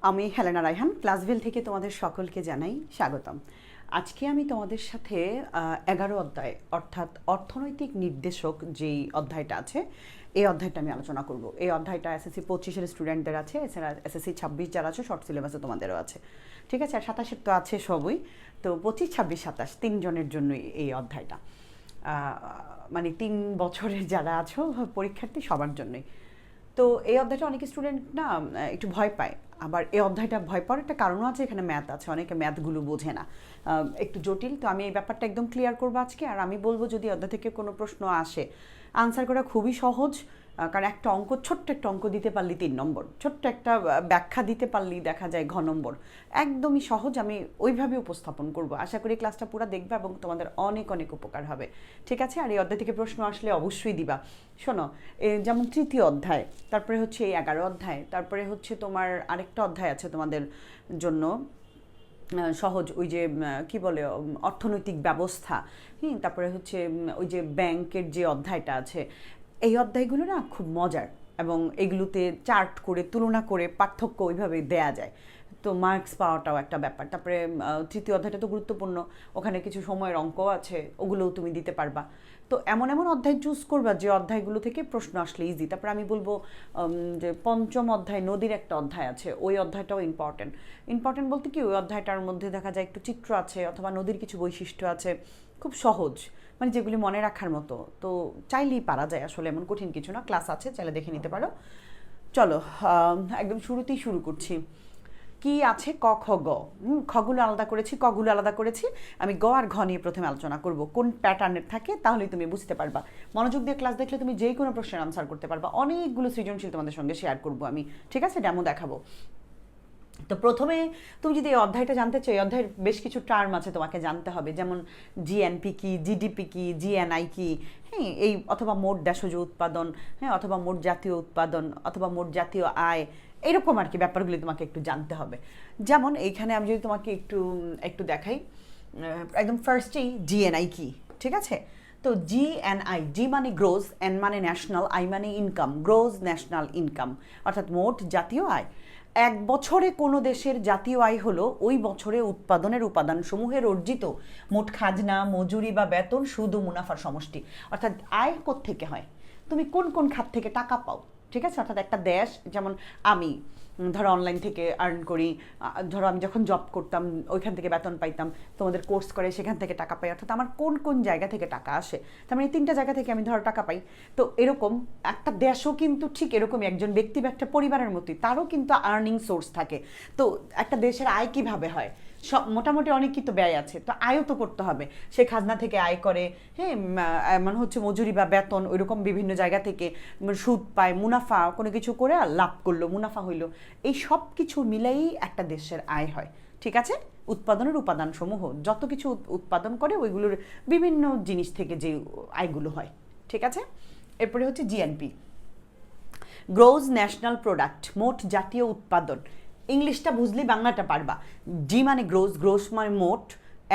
আমি হেলেনা রায়হান ক্লাসভিল থেকে তোমাদের সকলকে জানাই স্বাগতম। আজকে আমি তোমাদের সাথে 11 অধ্যায় অর্থাৎ অর্থনৈতিক নির্দেশক যেই অধ্যায়টা আছে এই অধ্যায়টা আমি আলোচনা করব। এই অধ্যায়টা এসএসসি 25-এর স্টুডেন্টদের আছে, এছাড়া এসএসসি 26 যারা আছে শর্ট সিলেবাসে তোমাদেরও আছে, ঠিক আছে। আর 27-এর তো আছে সবই, তো 25, 26, 27 তিনজনের জন্যই এই অধ্যায়টা, মানে 3 বছরের যারা আছো পরীক্ষার্থী সবার জন্যই। তো এই অধ্যায়টা অনেক স্টুডেন্ট না একটু ভয় পায়, আবার এই অধ্যায়টা ভয় পাওয়ার একটা কারণও আছে, এখানে ম্যাথ আছে, অনেকে ম্যাথগুলো বোঝে না, একটু জটিল। তো আমি এই ব্যাপারটা একদম ক্লিয়ার করবো আজকে। আর আমি বলবো যদি অধ্যায় থেকে কোনো প্রশ্ন আসে আনসার করা খুবই সহজ, কারণ একটা অঙ্ক, ছোট্ট একটা অঙ্ক দিতে পারলি 3 নম্বর, ছোট্ট একটা ব্যাখ্যা দিতে পারলি দেখা যায় ঘ নম্বর, একদমই সহজ। আমি ওইভাবে উপস্থাপন করব, আশা করি ক্লাসটা পুরো দেখবে এবং তোমাদের অনেক অনেক উপকার হবে, ঠিক আছে। আর এই অধ্যায় থেকে প্রশ্ন আসলে অবশ্যই দিবা। শোনো, যেমন তৃতীয় অধ্যায়, তারপরে হচ্ছে এই 11 অধ্যায়, তারপরে হচ্ছে তোমার আরেকটা অধ্যায় আছে তোমাদের জন্য সহজ, ওই যে কি বলে অর্থনৈতিক ব্যবস্থা, তারপরে হচ্ছে ওই যে ব্যাংকের যে অধ্যায়টা আছে, এই অধ্যায়গুলো না খুব মজার এবং এগুলোতে চার্ট করে তুলনা করে পার্থক্য ওইভাবে দেয়া যায়, তো মার্কস পাওয়াটাও একটা ব্যাপার। তারপরে তৃতীয় অধ্যায়টা তো গুরুত্বপূর্ণ, ওখানে কিছু সময়ের অঙ্ক আছে, ওগুলোও তুমি দিতে পারবা। তো এমন এমন অধ্যায় চুজ করবা যে অধ্যায়গুলো থেকে প্রশ্ন আসলে ইজি। তারপরে আমি বলবো যে পঞ্চম অধ্যায় নদীর একটা অধ্যায় আছে, ওই অধ্যায়টাও ইম্পর্টেন্ট। ইম্পর্টেন্ট বলতে কি, ওই অধ্যায়টার মধ্যে দেখা যায় একটু চিত্র আছে অথবা নদীর কিছু বৈশিষ্ট্য আছে, খুব সহজ, মানে যেগুলি মনে রাখার মতো। তো চাইলেই পারা যায়, আসলে এমন কঠিন কিছু না, ক্লাস আছে, চাইলে দেখে নিতে পারো। চলো একদম শুরুতেই শুরু করছি। কি আছে ক খ গ, খগুলো আলাদা করেছি, কগুলো আলাদা করেছি। আমি গ আর ঘ নিয়ে প্রথমে আলোচনা করব, কোন প্যাটার্নের থাকে, তাহলেই তুমি বুঝতে পারবা। মনোযোগ দিয়ে ক্লাস দেখলে তুমি যে কোনো প্রশ্নের আনসার করতে পারবা। অনেকগুলো সৃজনশীল তোমাদের সঙ্গে শেয়ার করব আমি, ঠিক আছে, ডেমো দেখাবো। তো প্রথমে তুমি যদি এই অধ্যায়টা জানতে চাও, এই অধ্যায়ের বেশ কিছু টার্ম আছে তোমাকে জানতে হবে, যেমন জিএনপি কি, জিডিপি কি, জিএনআই কি, হ্যাঁ, এই অথবা মোট দেশজ উৎপাদন, হ্যাঁ, অথবা মোট জাতীয় উৎপাদন, অথবা মোট জাতীয় আয়, এরকম আর কি ব্যাপারগুলি তোমাকে একটু জানতে হবে। যেমন এইখানে আমি যদি তোমাকে একটু একটু দেখাই, একদম ফার্স্টেই জিএনআই কি, ঠিক আছে। তো জিএনআই, জি মানে গ্রোস, এন মানে ন্যাশনাল, আই মানে ইনকাম, গ্রোস ন্যাশনাল ইনকাম, অর্থাৎ মোট জাতীয় আয়। এক বছরে কোনো দেশের জাতীয় আয় হলো ওই বছরে উৎপাদনের উপাদানসমূহের অর্জিত মোট খাজনা, মজুরি বা বেতন, সুদ ও মুনাফার সমষ্টি। অর্থাৎ আয় কোত্থেকে হয়, তুমি কোন কোন খাত থেকে টাকা পাও, ঠিক আছে। অর্থাৎ একটা দেশ, যেমন আমি ধরো অনলাইন থেকে আর্ন করি, ধরো আমি যখন জব করতাম ওইখান থেকে বেতন পাইতাম, তোমাদের কোর্স করে সেখান থেকে টাকা পাই, অর্থাৎ আমার কোন কোন জায়গা থেকে টাকা আসে, তার মানে 3টা জায়গা থেকে আমি ধরো টাকা পাই। তো এরকম একটা দেশও কিন্তু ঠিক এরকমই, একজন ব্যক্তি বা একটা পরিবারের মতোই, তারও কিন্তু আর্নিং সোর্স থাকে। তো একটা দেশের আয় কিভাবে হয়, সব মোটামুটি অনেকই তো ব্যয় আছে, তো আয়ও তো করতে হবে, সে খাজনা থেকে আয় করে, হ্যাঁ, মানে হচ্ছে মজুরি বা বেতন, ওইরকম বিভিন্ন জায়গা থেকে সুদ পায়, মুনাফা কোনো কিছু করে আর লাভ করলো, মুনাফা হইলো, এই সব কিছু মিলেই একটা দেশের আয় হয়, ঠিক আছে। উৎপাদনের উপাদানসমূহ যত কিছু উৎপাদন করে ওইগুলোর বিভিন্ন জিনিস থেকে যে আয়গুলো হয়, ঠিক আছে। এরপরে হচ্ছে জিএনপি, গ্রোস ন্যাশনাল প্রোডাক্ট, মোট জাতীয় উৎপাদন। ইংলিশটা বুঝলি বাংলাটা পারবা। জি মানে গ্রোস, গ্রোস মানে মোট,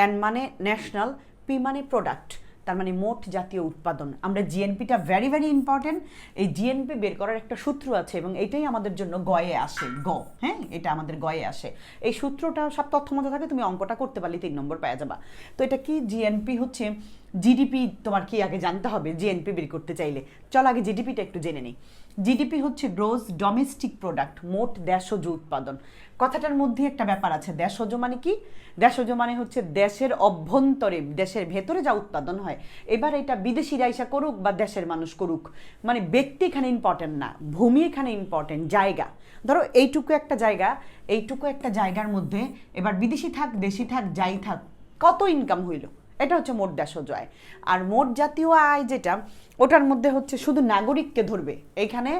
এন মানে ন্যাশনাল, পি মানে প্রোডাক্ট, তার মানে মোট জাতীয় উৎপাদন। আমরা জিএনপিটা ভেরি ভেরি ইম্পর্টেন্ট, এই জিএনপি বের করার একটা সূত্র আছে এবং এটাই আমাদের জন্য গয়ে আসে, হ্যাঁ, এটা আমাদের গয়ে আসে। এই সূত্রটা সব তথ্য মধ্যে থাকে, তুমি অঙ্কটা করতে পারলে 3 নম্বর পেয়ে যাবা। তো এটা কি, জিএনপি হচ্ছে জিডিপি, তোমার কি আগে জানতে হবে জিএনপি বের করতে চাইলে। চল আগে জিডিপিটা একটু জেনে নিই। জিডিপি হচ্ছে গ্রোস ডোমেস্টিক প্রোডাক্ট, মোট দেশজ উৎপাদন। কথাটার মধ্যে একটা ব্যাপার আছে, দেশজ মানে কি, দেশজ মানে হচ্ছে দেশের অভ্যন্তরে, দেশের ভেতরে যা উৎপাদন হয়। এবার এটা বিদেশিরা এসে করুক বা দেশের মানুষ করুক, মানে ব্যক্তি এখানে ইম্পর্টেন্ট না, ভূমি এখানে ইম্পর্টেন্ট, জায়গা। ধরো এইটুকু একটা জায়গা, এইটুকু একটা জায়গার মধ্যে এবার বিদেশি থাক, দেশি থাক, যাই থাক, কত ইনকাম হইল, এটা হচ্ছে মোট দেশজ আয়। আর মোট জাতীয় আয় যেটা, ওটার মধ্যে হচ্ছে শুধু নাগরিককে ধরবে, এইখানে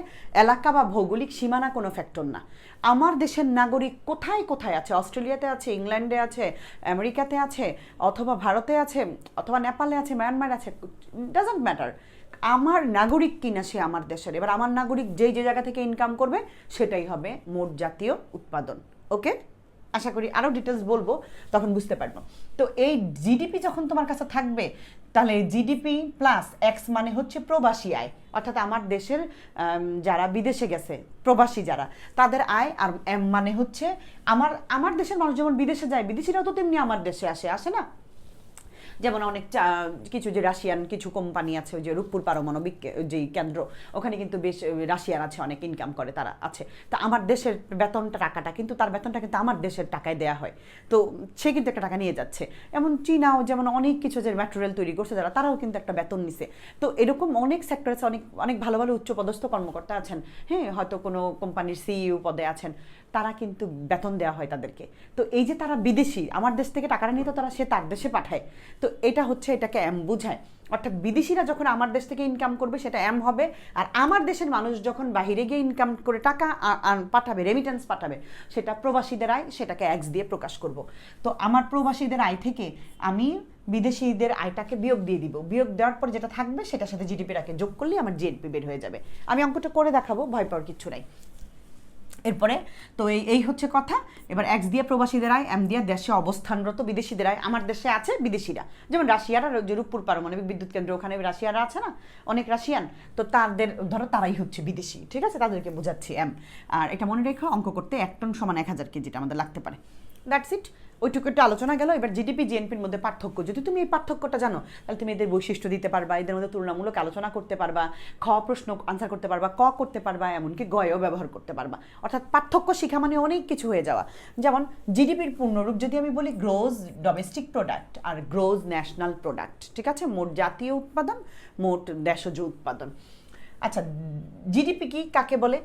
এলাকা বা ভৌগোলিক সীমানা কোনো ফ্যাক্টর না। আমার দেশের নাগরিক কোথায় কোথায় আছে, অস্ট্রেলিয়াতে আছে, ইংল্যান্ডে আছে, আমেরিকাতে আছে, অথবা ভারতে আছে, অথবা নেপালে আছে, মায়ানমার আছে, ডাজন্ট ম্যাটার, আমার নাগরিক কিনা সে আমার দেশের। এবার আমার নাগরিক যেই যে জায়গা থেকে ইনকাম করবে সেটাই হবে মোট জাতীয় উৎপাদন, ওকে। আশা করি আরও ডিটেলস বলবো, তখন বুঝতে পারবো। তো এই জিডিপি যখন তোমার কাছে থাকবে, তাহলে জিডিপি প্লাস এক্স মানে হচ্ছে প্রবাসী আয়, অর্থাৎ আমার দেশের যারা বিদেশে গেছে প্রবাসী যারা, তাদের আয়, আর এম মানে হচ্ছে আমার দেশের মানুষ যেমন বিদেশে যায়, বিদেশিরাও তো তেমনি আমার দেশে আসে না? যেমন অনেক কিছু যে রাশিয়ান কিছু কোম্পানি আছে, ওই যে রূপপুর পারমাণবিক যেই কেন্দ্র, ওখানে কিন্তু বেশ রাশিয়ান আছে, অনেক ইনকাম করে তারা আছে। তা আমার দেশের বেতনটা টাকাটা কিন্তু তার বেতনটা কিন্তু আমার দেশের টাকায় দেয়া হয়, তো সে কিন্তু একটা টাকা নিয়ে যাচ্ছে। এমন চীনাও যেমন অনেক কিছু যে ম্যাটেরিয়াল তৈরি করছে যারা, তারাও কিন্তু একটা বেতন নিছে। তো এরকম অনেক সেক্টর আছে, অনেক অনেক ভালো ভালো উচ্চপদস্থ কর্মকর্তা আছেন, হ্যাঁ, হয়তো কোনো কোম্পানির সিইও পদে আছেন, তারা কিন্তু বেতন দেওয়া হয় তাদেরকে। তো এই যে তারা বিদেশি, আমার দেশ থেকে টাকাটা নিয়ে তো সে তার দেশে পাঠায়, তো এটা হচ্ছে, এটাকে এম বোঝায়। অর্থাৎ বিদেশিরা যখন আমার দেশ থেকে ইনকাম করবে সেটা এম হবে, আর আমার দেশের মানুষ যখন বাহিরে গিয়ে ইনকাম করে টাকা পাঠাবে, রেমিটেন্স পাঠাবে, সেটা প্রবাসীদের আয়, সেটাকে এক্স দিয়ে প্রকাশ করব। তো আমার প্রবাসীদের আয় থেকে আমি বিদেশিদের আয়টাকে বিয়োগ দিয়ে দিব, বিয়োগ দেওয়ার পর যেটা থাকবে সেটার সাথে জিডিপিটাকে যোগ করলে আমার জিএনপি বের হয়ে যাবে। আমি অঙ্কটা করে দেখাবো, ভয় পাওয়ার কিচ্ছু নাই। এরপরে তো এই হচ্ছে কথা। এবার এক্স দিয়ে প্রবাসীদের আয়, এম দিয়ে দেশে অবস্থানরত বিদেশিদের আয়। আমার দেশে আছে বিদেশিরা, যেমন রাশিয়ারা, যে রূপপুর পারমাণবিক বিদ্যুৎ কেন্দ্র, ওখানে রাশিয়ারা আছে না, অনেক রাশিয়ান, তো তাদের ধরো তারাই হচ্ছে বিদেশি, ঠিক আছে, তাদেরকে বোঝাচ্ছি এম। আর এটা মনে রেখো, অঙ্ক করতে 1 টন সমান 1000 কেজিটা আমাদের লাগতে পারে। দ্যাটস ইট, ওইটুকু একটা আলোচনা গেল। এবার জিডিপি জিএনপির মধ্যে পার্থক্য, যদি তুমি এই পার্থক্যটা জানো, তাহলে তুমি এদের বৈশিষ্ট্য দিতে পারবা, এদের মধ্যে তুলনামূলক আলোচনা করতে পারবা, খ প্রশ্ন আনসার করতে পারবা, ক করতে পারবা, এমনকি গয়েও ব্যবহার করতে পারবা। অর্থাৎ পার্থক্য শিখা মানে অনেক কিছু হয়ে যাওয়া। যেমন জিডিপির পূর্ণরূপ যদি আমি বলি গ্রোজ ডোমেস্টিক প্রোডাক্ট আর গ্রোজ ন্যাশনাল প্রোডাক্ট, ঠিক আছে, মোট জাতীয় উৎপাদন, মোট দেশজ উৎপাদন। আচ্ছা, জিডিপি কি কাকে বলে?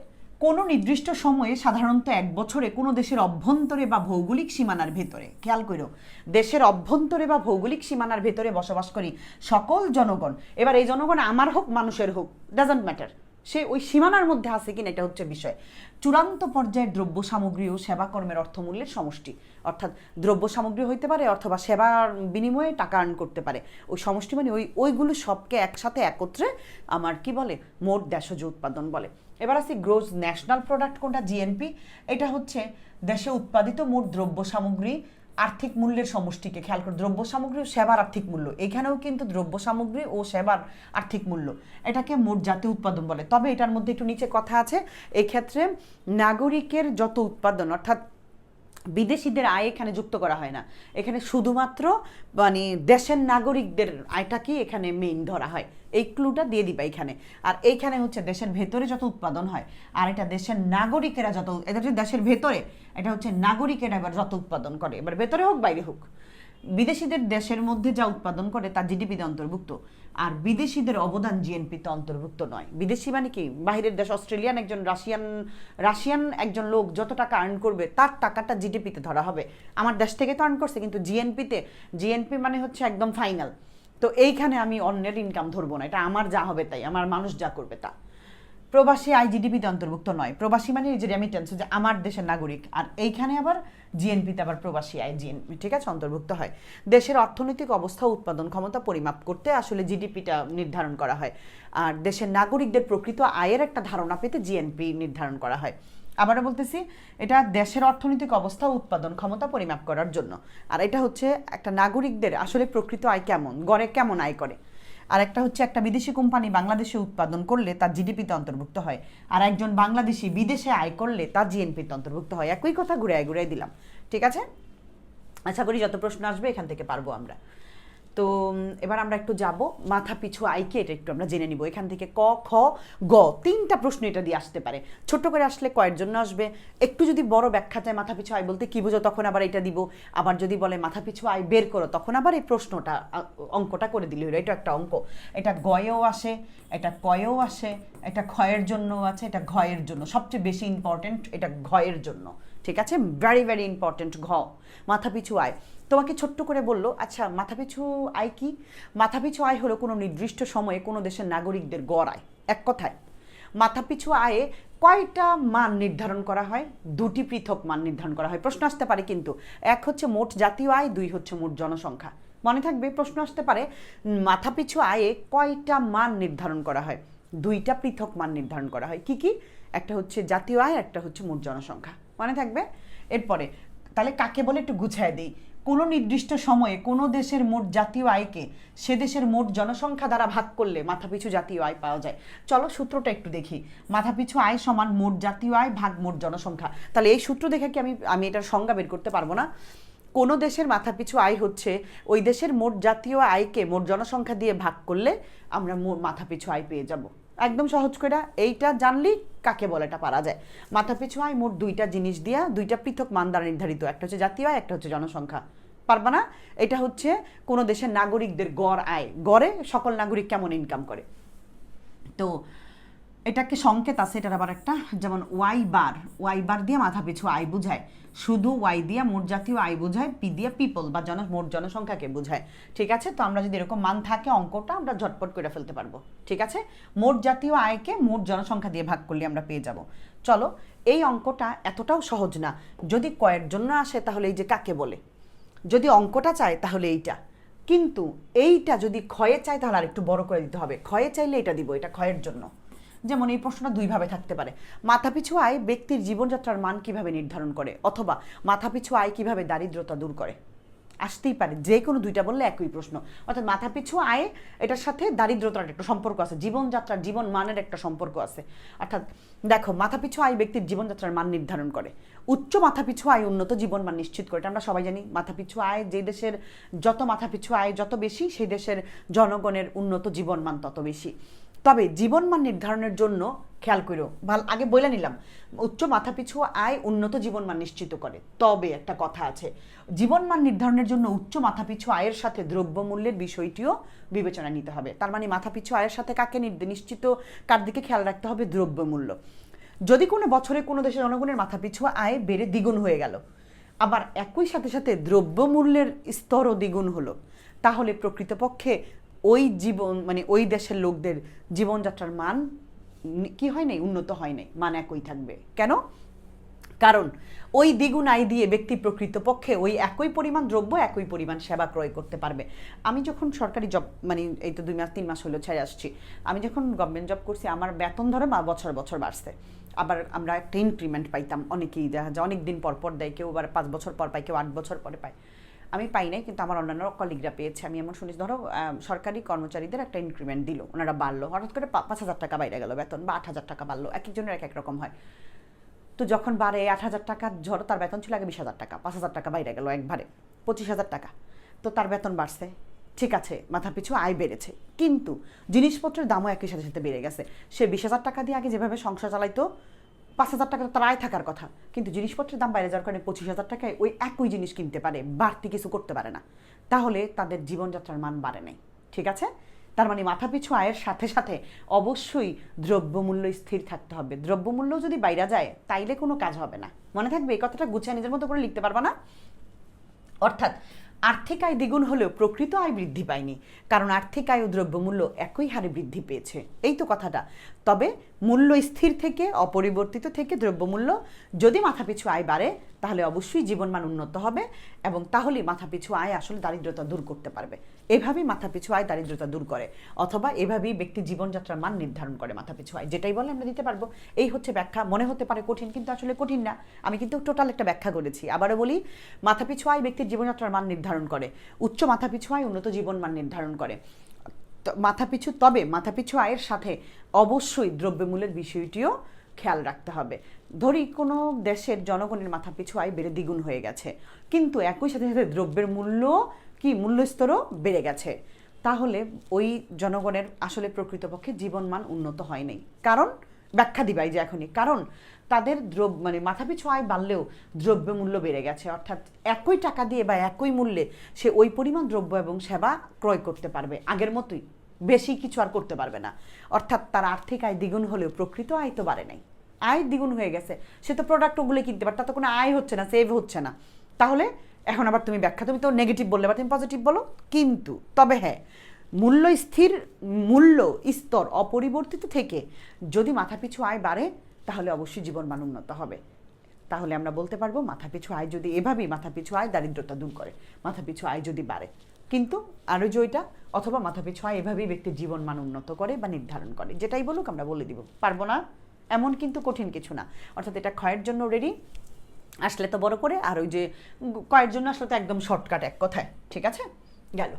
কোনো নির্দিষ্ট সময়ে, সাধারণত 1 বছরে, কোনো দেশের অভ্যন্তরে বা ভৌগোলিক সীমানার ভেতরে, খেয়াল করো, দেশের অভ্যন্তরে বা ভৌগোলিক সীমানার ভেতরে বসবাস করি সকল জনগণ, এবার এই জনগণ আমার হোক মানুষের হোক, ডাজন্ট ম্যাটার, সে ওই সীমানার মধ্যে আছে কিনা, এটা হচ্ছে বিষয়। চূড়ান্ত পর্যায়ে দ্রব্য সামগ্রী ও সেবাকর্মের অর্থমূল্যের সমষ্টি, অর্থাৎ দ্রব্য সামগ্রী হইতে পারে অথবা সেবার বিনিময়ে টাকা আর্ন করতে পারে, ওই সমষ্টি মানে ওইগুলো সবকে একসাথে একত্রে আমার কি বলে, মোট দেশজ উৎপাদন বলে। এবার আসি গ্রোস ন্যাশনাল প্রোডাক্ট, কোনটা? জিএনপি। এটা হচ্ছে দেশে উৎপাদিত মোট দ্রব্য সামগ্রী আর্থিক মূল্যের সমষ্টিকে, খেয়াল করে, দ্রব্য সামগ্রী ও সেবার আর্থিক মূল্য, এখানেও কিন্তু দ্রব্য সামগ্রী ও সেবার আর্থিক মূল্য, এটাকে মোট জাতীয় উৎপাদন বলে। তবে এটার মধ্যে একটু নিচে কথা আছে, এই ক্ষেত্রে নাগরিকের যত উৎপাদন, অর্থাৎ বিদেশিদের আয় এখানে যুক্ত করা হয় না, এখানে শুধুমাত্র মানে দেশের নাগরিকদের আয়টাকেই এখানে মেইন ধরা হয়, এই ক্লুটা দিয়ে দিবা এখানে। আর এইখানে হচ্ছে দেশের ভেতরে যত উৎপাদন হয়, আর এটা দেশের নাগরিকেরা যত, এটা হচ্ছে দেশের ভেতরে, এটা হচ্ছে নাগরিকেরা এবার যত উৎপাদন করে, এবার ভেতরে হোক বাইরে হোক, বিদেশিদের দেশের মধ্যে যা উৎপাদন করে তা জিডিপিতে অন্তর্ভুক্ত, আর বিদেশিদের অবদান জিএনপিতে অন্তর্ভুক্ত নয়। বিদেশি মানে কি? বাহিরের দেশ, অস্ট্রেলিয়ান একজন রাশিয়ান একজন লোক যত টাকা আর্ন করবে তার টাকাটা জিডিপিতে ধরা হবে। আমার দেশ থেকে তো আর্ন করছে, কিন্তু জিএনপি মানে হচ্ছে একদম ফাইনাল। তো এইখানে আমি অন্যের ইনকাম ধরবো না, এটা আমার যা হবে তাই, আমার মানুষ যা করবে তা। প্রবাসী আয় জিডিপিতে অন্তর্ভুক্ত নয়। প্রবাসী মানে যে রেমিটেন্স, যে আমার দেশের নাগরিক, আর এইখানে আবার জিএনপিতে আবার প্রবাসী আয় জিএনপি, ঠিক আছে, অন্তর্ভুক্ত হয়। দেশের অর্থনৈতিক অবস্থা, উৎপাদন ক্ষমতা পরিমাপ করতে আসলে জিডিপিটা নির্ধারণ করা হয়, আর দেশের নাগরিকদের প্রকৃত আয়ের একটা ধারণা পেতে জিএনপি নির্ধারণ করা হয়। আবারও বলতেছি, এটা দেশের অর্থনৈতিক অবস্থা, উৎপাদন ক্ষমতা পরিমাপ করার জন্য, আর এটা হচ্ছে একটা নাগরিকদের আসলে প্রকৃত আয় কেমন, গড়ে কেমন আয় করে। আর একটা হচ্ছে, একটা বিদেশি কোম্পানি বাংলাদেশে উৎপাদন করলে তার জিডিপিতে অন্তর্ভুক্ত হয়, আর একজন বাংলাদেশি বিদেশে আয় করলে তার জিএনপিতে অন্তর্ভুক্ত হয়। একই কথা ঘুরে দিলাম, ঠিক আছে? আশা করি যত প্রশ্ন আসবে এখান থেকে পারবো আমরা। তো এবার আমরা একটু যাব মাথা পিছু আয়কে, এটা একটু আমরা জেনে নিব। এখান থেকে ক, খ, গ 3টা প্রশ্ন এটা দিয়ে আসতে পারে। ছোট করে আসলে কয়ের জন্য আসবে, একটু যদি বড় ব্যাখ্যা চায় মাথা পিছু আয় বলতে কি বুঝো, তখন আবার এটা দিব। আবার যদি বলে মাথা পিছু আয় বের করো, তখন আবার এই প্রশ্নটা, অঙ্কটা করে দিলে হলো। এটা একটা অঙ্ক, এটা গয়েও আসে, এটা কয়েও আসে, এটা ক্ষয়ের জন্যও আছে, এটা ঘয়ের জন্য, সবচেয়ে বেশি ইম্পর্টেন্ট এটা ঘয়ের জন্য, ঠিক আছে, ভেরি ভেরি ইম্পর্টেন্ট। মাথাপিছু আয় তোমাকে ছোট্ট করে বললো, আচ্ছা মাথাপিছু আয় কি? মাথাপিছু আয় হলো কোনো নির্দিষ্ট সময়ে কোনো দেশের নাগরিকদের গড় আয়। এক কথায় মাথাপিছু আয়ে কয়টা মান নির্ধারণ করা হয়? 2টি পৃথক মান নির্ধারণ করা হয়। প্রশ্ন আসতে পারে কিন্তু, এক হচ্ছে মোট জাতীয় আয়, 2 হচ্ছে মোট জনসংখ্যা। মনে থাকবে, প্রশ্ন আসতে পারে মাথাপিছু আয়ে কয়টা মান নির্ধারণ করা হয়? 2টা পৃথক মান নির্ধারণ করা হয়। কি কি? একটা হচ্ছে জাতীয় আয়, একটা হচ্ছে মোট জনসংখ্যা, মনে থাকবে। এরপরে তাহলে কাকে বলে একটু গুছায় দিই। কোনো নির্দিষ্ট সময়ে কোনো দেশের মোট জাতীয় আয়কে সে দেশের মোট জনসংখ্যা দ্বারা ভাগ করলে মাথাপিছু জাতীয় আয় পাওয়া যায়। চলো সূত্রটা একটু দেখি। মাথাপিছু আয় সমান মোট জাতীয় আয় ভাগ মোট জনসংখ্যা। তাহলে এই সূত্র দেখে কি আমি এটার সংজ্ঞা বের করতে পারবো না? কোনো দেশের মাথাপিছু আয় হচ্ছে ওই দেশের মোট জাতীয় আয়কে মোট জনসংখ্যা দিয়ে ভাগ করলে আমরা মাথাপিছু আয় পেয়ে যাব। একদম সহজ করে এইটা জানলেই কাকে বলে এটা পারা যায়। মাথাপিছু আয় মোট দুইটা জিনিস দিয়া দুইটা পৃথক মান দ্বারা নির্ধারিত, একটা হচ্ছে জাতীয় আয়, একটা হচ্ছে জনসংখ্যা। পারবা না? এটা হচ্ছে কোনো দেশের নাগরিকদের গড় আয়, গড়ে সকল নাগরিক কেমন ইনকাম করে। তো এটাকে সংকেত আছে, এটার আবার একটা, যেমন ওয়াই বার দিয়ে মাথাপিছু আয় বোঝায়, শুধু ওয়াই দিয়ে মোট জাতীয় আয় বোঝায়, পি দিয়ে পিপল বা মোট জনসংখ্যাকে বোঝায়। ঠিক আছে, তো আমরা যদি এরকম মান থাকে অঙ্কটা আমরা ঝটপট করে ফেলতে পারবো। ঠিক আছে, মোট জাতীয় আয়কে মোট জনসংখ্যা দিয়ে ভাগ করলে আমরা পেয়ে যাব। চলো, এই অঙ্কটা এতটাও সহজ না। যদি কয়ের জন্য আসে তাহলে এই যে কাকে বলে, যদি অঙ্কটা চায় তাহলে এইটা, কিন্তু এইটা যদি ক্ষয়ে চায় তাহলে আর একটু বড় করে দিতে হবে। ক্ষয়ে চাইলে এটা দিব, এটা ক্ষয়ের জন্য। যেমন এই প্রশ্নটা দুইভাবে থাকতে পারে, মাথাপিছু আয় ব্যক্তির জীবনযাত্রার মান কিভাবে নির্ধারণ করে, অথবা মাথাপিছু আয় কিভাবে দারিদ্রতা দূর করে। আসতেই পারে, যে কোনো দুইটা বললে একই প্রশ্ন। অর্থাৎ মাথাপিছু আয় এটার সাথে দারিদ্রতার একটা সম্পর্ক আছে, জীবনযাত্রার জীবন মানের একটা সম্পর্ক আছে। অর্থাৎ দেখো, মাথাপিছু আয় ব্যক্তির জীবনযাত্রার মান নির্ধারণ করে, উচ্চ মাথাপিছু আয় উন্নত জীবন মান নিশ্চিত করে। এটা আমরা সবাই জানি। মাথাপিছু আয় যে দেশের যত মাথাপিছু আয় যত বেশি, সেই দেশের জনগণের উন্নত জীবন মান তত বেশি। তবে জীবনমান নির্ধারণের জন্য খেয়াল করো, আগে বলে নিলাম, উচ্চ মাথাপিছু আয় উন্নত জীবনমান নিশ্চিত করে। তবে একটা কথা আছে, জীবনমান নির্ধারণের জন্য উচ্চ মাথাপিছু আয়ের সাথে দ্রব্যমূল্যের বিষয়টিও বিবেচনা নিতে হবে। তার মানে মাথাপিছু আয়ের সাথে কাকে নিশ্চিত, কার দিকে খেয়াল রাখতে হবে? দ্রব্যমূল্য। যদি কোনো বছরে কোনো দেশের জনগণের মাথাপিছু আয় বেড়ে দ্বিগুণ হয়ে গেল, আবার একই সাথে সাথে দ্রব্যমূল্যের স্তরও দ্বিগুণ হলো, তাহলে প্রকৃতপক্ষে ওই ওই দেশের লোকদের জীবনযাত্রার মান কি হয় নাই? উন্নত হয় নাই, মান একই থাকবে। কেন? কারণ ওই দ্বিগুণ আয় দিয়ে ব্যক্তি প্রকৃতপক্ষে ওই একই পরিমাণ দ্রব্য, একই পরিমাণ সেবা ক্রয় করতে পারবে। আমি যখন সরকারি জব, এই তো 2 মাস 3 মাস হলো ছেড়ে আসছি, আমি যখন গভর্নমেন্ট জব করছি আমার বেতন ধরে বছর বছর বাড়ছে। আবার আমরা একটা ইনক্রিমেন্ট পাইতাম, অনেকেই দেখা যায় অনেক দিন পর পর দেয়, কেউ আবার 5 বছর পর পায়, কেউ 8 বছর পরে পায়। আমি পাই নাই, কিন্তু আমার অন্যান্য কলিগরা পেয়েছে। আমি এমন শুনেছি, ধরো সরকারি কর্মচারীদের একটা ইনক্রিমেন্ট দিল, ওনারা বাড়লো, হঠাৎ করে 5,000 টাকা বাইরে গেল বেতন, বা 8,000 টাকা বাড়লো, এক একজনের এক এক রকম হয়। তো যখন বাড়ে 8,000 টাকা, ধরো তার বেতন ছিল আগে 20,000 টাকা, 5,000 টাকা বাইরে গেল একবারে 25,000 টাকা, তো তার বেতন বাড়ছে, ঠিক আছে, মাথাপিছু আয় বেড়েছে, কিন্তু জিনিসপত্রের দামও একই সাথে সাথে বেড়ে গেছে। সে 20,000 টাকা দিয়ে আগে যেভাবে সংসার চালাইতো, 5,000 টাকা তার আয় থাকার কথা, কিন্তু জিনিসপত্রের দাম বাইরে যাওয়ার কারণে 25,000 টাকায় ওই একই জিনিস কিনতে পারে, বাড়তি কিছু করতে পারে না। তাহলে তাদের জীবনযাত্রার মান বাড়ে নাই। ঠিক আছে, তার মানে মাথাপিছু আয়ের সাথে সাথে অবশ্যই দ্রব্যমূল্য স্থির থাকতে হবে। দ্রব্যমূল্য যদি বাইরে যায় তাইলে কোনো কাজ হবে না। মনে থাকবে, এই কথাটা গুছিয়ে নিজের মতো করে লিখতে পারবা না? অর্থাৎ আর্থিক আয় দ্বিগুণ হলেও প্রকৃত আয় বৃদ্ধি পায়নি, কারণ আর্থিক আয় ও দ্রব্যমূল্য একই হারে বৃদ্ধি পেয়েছে। এই তো কথাটা। তবে মূল্য স্থির থেকে, অপরিবর্তিত থেকে দ্রব্যমূল্য, যদি মাথাপিছু আয় বাড়ে তাহলে অবশ্যই জীবনমান উন্নত হবে, এবং তাহলেই মাথাপিছু আয় আসলে দারিদ্রতা দূর করতে পারবে। এভাবেই মাথাপিছু আয় দারিদ্রতা দূর করে, অথবা এভাবেই ব্যক্তি জীবনযাত্রার মান নির্ধারণ করে মাথাপিছু আয়। যেটাই বলে আমরা দিতে পারবো। এই হচ্ছে ব্যাখ্যা। মনে হতে পারে কঠিন, কিন্তু আসলে কঠিন না। আমি কিন্তু টোটাল একটা ব্যাখ্যা করেছি। আবারও বলি, মাথাপিছু আয় ব্যক্তির জীবনযাত্রার মান নির্ধারণ করে, উচ্চ মাথাপিছু আয় উন্নত জীবন মান নির্ধারণ করে। তবে মাথাপিছু আয়ের সাথে অবশ্যই দ্রব্যমূল্যের বিষয়টিও খেয়াল রাখতে হবে। ধরি কোনো দেশের জনগণের মাথাপিছু আয় বেড়ে দ্বিগুণ হয়ে গেছে, কিন্তু একই সাথে সাথে দ্রব্যের মূল্যস্তরও বেড়ে গেছে, তাহলে ওই জনগণের আসলে প্রকৃতপক্ষে জীবনমান উন্নত হয় নাই। কারণ ব্যাখ্যা দিবাই যে এখনই, কারণ তাদের মাথাপিছু আয় বাড়লেও দ্রব্যমূল্য বেড়ে গেছে, অর্থাৎ একই টাকা দিয়ে বা একই মূল্যে সে ওই পরিমাণ দ্রব্য এবং সেবা ক্রয় করতে পারবে, আগের মতোই, বেশি কিছু আর করতে পারবে না। অর্থাৎ তার আর্থিক আয় দ্বিগুণ হলেও প্রকৃত আয় তো বাড়ে নাই, আয় দ্বিগুণ হয়ে গেছে। সে তো প্রোডাক্ট ওগুলো কিনতে পারে, তার তো কোনো আয় হচ্ছে না, সেভ হচ্ছে না। তাহলে এখন আবার তুমি ব্যাখ্যা, তুমি তো নেগেটিভ বললে বা তুমি পজিটিভ বলো, কিন্তু তবে হ্যাঁ, মূল্য স্তর অপরিবর্তিত থেকে যদি মাথাপিছু আয় বাড়ে তাহলে অবশ্যই জীবনমান উন্নত হবে। তাহলে আমরা বলতে পারবো মাথাপিছু আয় যদি এভাবেই মাথাপিছু আয় দারিদ্রতা দূর করে, মাথাপিছু আয় যদি বাড়ে। কিন্তু আরও যেটা, অথবা মাথাপিছু আয় এভাবেই ব্যক্তির জীবনমান উন্নত করে বা নির্ধারণ করে। যেটাই বলুক আমরা বলে দিব, পারবো না এমন কিন্তু কঠিন কিছু না। অর্থাৎ এটা ক্ষয়ের জন্য রেডি, আসলে তো বড় করে, আর ওই যে কয়ের জন্য আসলে তো একদম শর্টকাট এক কথায়, ঠিক আছে গেল।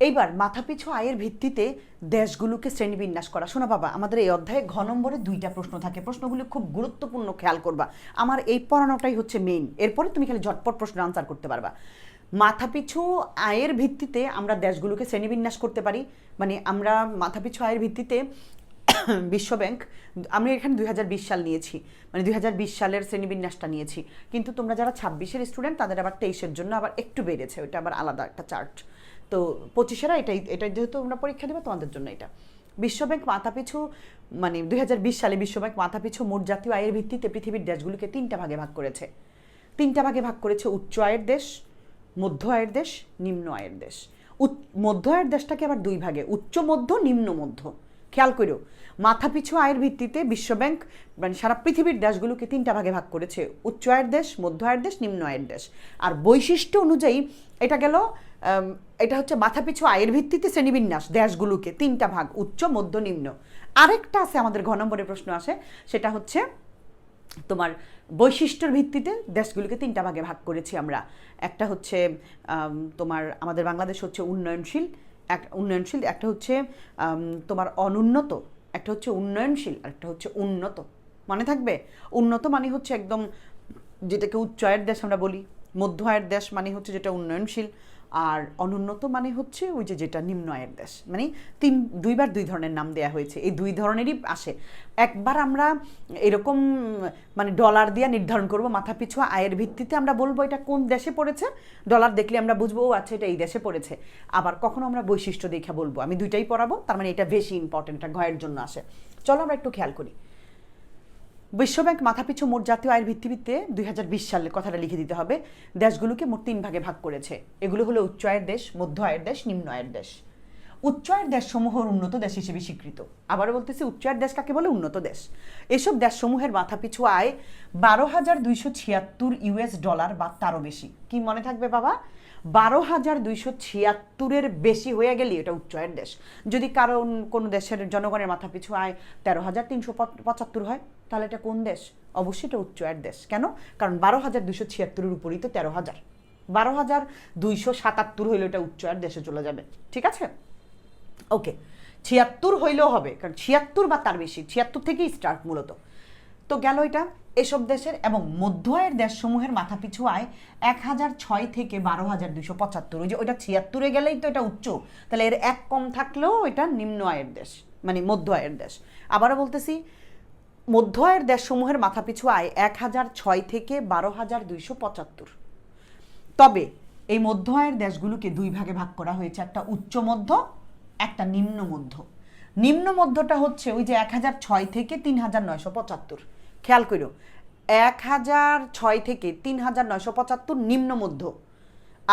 এইবার মাথাপিছু আয়ের ভিত্তিতে দেশগুলোকে শ্রেণীবিন্যাস করা। শোনো বাবা, আমাদের এই অধ্যায়ে ঘ নম্বরে 2টা প্রশ্ন থাকে, প্রশ্নগুলো খুব গুরুত্বপূর্ণ, খেয়াল করবা। আমার এই পড়ানোটাই হচ্ছে মেইন, এরপরে তুমি খালি ঝটপট প্রশ্ন আনসার করতে পারবা। মাথাপিছু আয়ের ভিত্তিতে আমরা দেশগুলোকে শ্রেণীবিন্যাস করতে পারি, মানে আমরা মাথাপিছু আয়ের ভিত্তিতে বিশ্বব্যাংক, আমি এখানে 2020 সাল নিয়েছি, মানে 2020 সালের শ্রেণীবিন্যাসটা নিয়েছি, কিন্তু তোমরা যারা 26-এর স্টুডেন্ট তাদের আবার 23-এর জন্য আবার একটু বেড়েছে, ওইটা আবার আলাদা একটা চার্ট। তো 25-এরা এটাই যেহেতু তোমরা পরীক্ষা দেবে তোমাদের জন্য এটা। বিশ্বব্যাংক মাথাপিছু, মানে 2020 সালে বিশ্বব্যাংক মাথাপিছু মোট জাতীয় আয়ের ভিত্তিতে পৃথিবীর দেশগুলোকে 3টা ভাগে ভাগ করেছে। 3টা ভাগে ভাগ করেছে: উচ্চ আয়ের দেশ, মধ্য আয়ের দেশ, নিম্ন আয়ের দেশ। মধ্য আয়ের দেশটাকে আবার 2 ভাগে, উচ্চ মধ্য, নিম্ন মধ্য। খেয়াল করো, মাথাপিছু আয়ের ভিত্তিতে বিশ্বব্যাংক মানে সারা পৃথিবীর দেশগুলোকে 3টা ভাগে ভাগ করেছে: উচ্চ আয়ের দেশ, মধ্য আয়ের দেশ, নিম্ন আয়ের দেশ। আর বৈশিষ্ট্য অনুযায়ী এটা গেল, এটা হচ্ছে মাথাপিছু আয়ের ভিত্তিতে শ্রেণীবিন্যাস, দেশগুলোকে 3টা ভাগ: উচ্চ, মধ্য, নিম্ন। আরেকটা আছে আমাদের ঘ নম্বরের প্রশ্ন আসে, সেটা হচ্ছে তোমার বৈশিষ্ট্যের ভিত্তিতে দেশগুলোকে 3টা ভাগে ভাগ করেছি আমরা। একটা হচ্ছে তোমার আমাদের বাংলাদেশ হচ্ছে উন্নয়নশীল, একটা হচ্ছে তোমার অনুন্নত, একটা হচ্ছে উন্নয়নশীল, আর একটা হচ্ছে উন্নত। মনে থাকবে, উন্নত মানে হচ্ছে একদম যেটাকে উচ্চ আয়ের দেশ আমরা বলি, মধ্য আয়ের দেশ মানে হচ্ছে যেটা উন্নয়নশীল, আর অনুন্নত মানে হচ্ছে ওই যে যেটা নিম্ন আয়ের দেশ। মানে দুইবার 2 ধরনের নাম দেয়া হয়েছে, এই 2 ধরনেরই আসে। একবার আমরা এরকম মানে ডলার দিয়ে নির্ধারণ করব মাথাপিছু আয়ের ভিত্তিতে, আমরা বলবো এটা কোন দেশে পড়েছে, ডলার দেখলে আমরা বুঝবো ও আচ্ছা এটা এই দেশে পড়েছে। আবার কখনো আমরা বৈশিষ্ট্য দেখে বলবো, আমি 2টাই পড়াবো, তার মানে এটা বেশি ইম্পর্টেন্ট, এটা ঘয়ের জন্য আসে। চলো আমরা একটু খেয়াল করি। বিশ্বব্যাংক মাথাপিছু মোট জাতীয় আয়ের ভিত্তিতে 2020 সালের কথাটা লিখে দিতে হবে। দেশগুলোকে মোট 3 ভাগে ভাগ করেছে। এগুলো হলো উচ্চ আয়ের দেশ, মধ্য আয়ের দেশ, নিম্ন আয়ের দেশ। উচ্চ আয়ের দেশসমূহ উন্নত দেশ হিসেবে স্বীকৃত। আবারও বলতেছি, উচ্চ আয়ের দেশ কাকে বলে? উন্নত দেশ। এসব দেশসমূহের মাথাপিছু আয় 12,276 ইউএস ডলার বা তারও বেশি। কি মনে থাকবে বাবা? 12,276-এর বেশি হয়ে গেলে এটা উচ্চ আয়ের দেশ। যদি কারণ কোনো দেশের জনগণের মাথাপিছু আয় 13,375 হয়, তাহলে এটা কোন দেশ? অবশ্যই এটা উচ্চ আয়ের দেশ। কেন? কারণ 12,276-এর উপরই তো 13,000, 12,277 হইলে এটা উচ্চ আয়ের দেশে চলে যাবে। ঠিক আছে, ওকে। 76 হইলেও হবে, কারণ 76 বা তার বেশি, 76 থেকেই স্টার্ট মূলত। তো গেল এটা এসব দেশের। এবং মধ্য আয়ের দেশসমূহের মাথাপিছু আয় 1,006 থেকে 12,275। ওই যে ওইটা 76-এ গেলেই তো এটা উচ্চ, তাহলে এর 1 কম থাকলেও এটা নিম্ন আয়ের দেশ, মানে মধ্য আয়ের দেশ। আবারও বলতেছি, মধ্য আয়ের দেশসমূহের মাথাপিছু আয় 1,006 থেকে 12,275। তবে এই মধ্য আয়ের দেশগুলোকে 2 ভাগে ভাগ করা হয়েছে, একটা উচ্চ মধ্য, একটা নিম্ন মধ্য। নিম্ন মধ্যটা হচ্ছে ওই যে 1,006 থেকে 3,975। খেয়াল করো, 1,006 থেকে 3,975 নিম্ন মধ্য,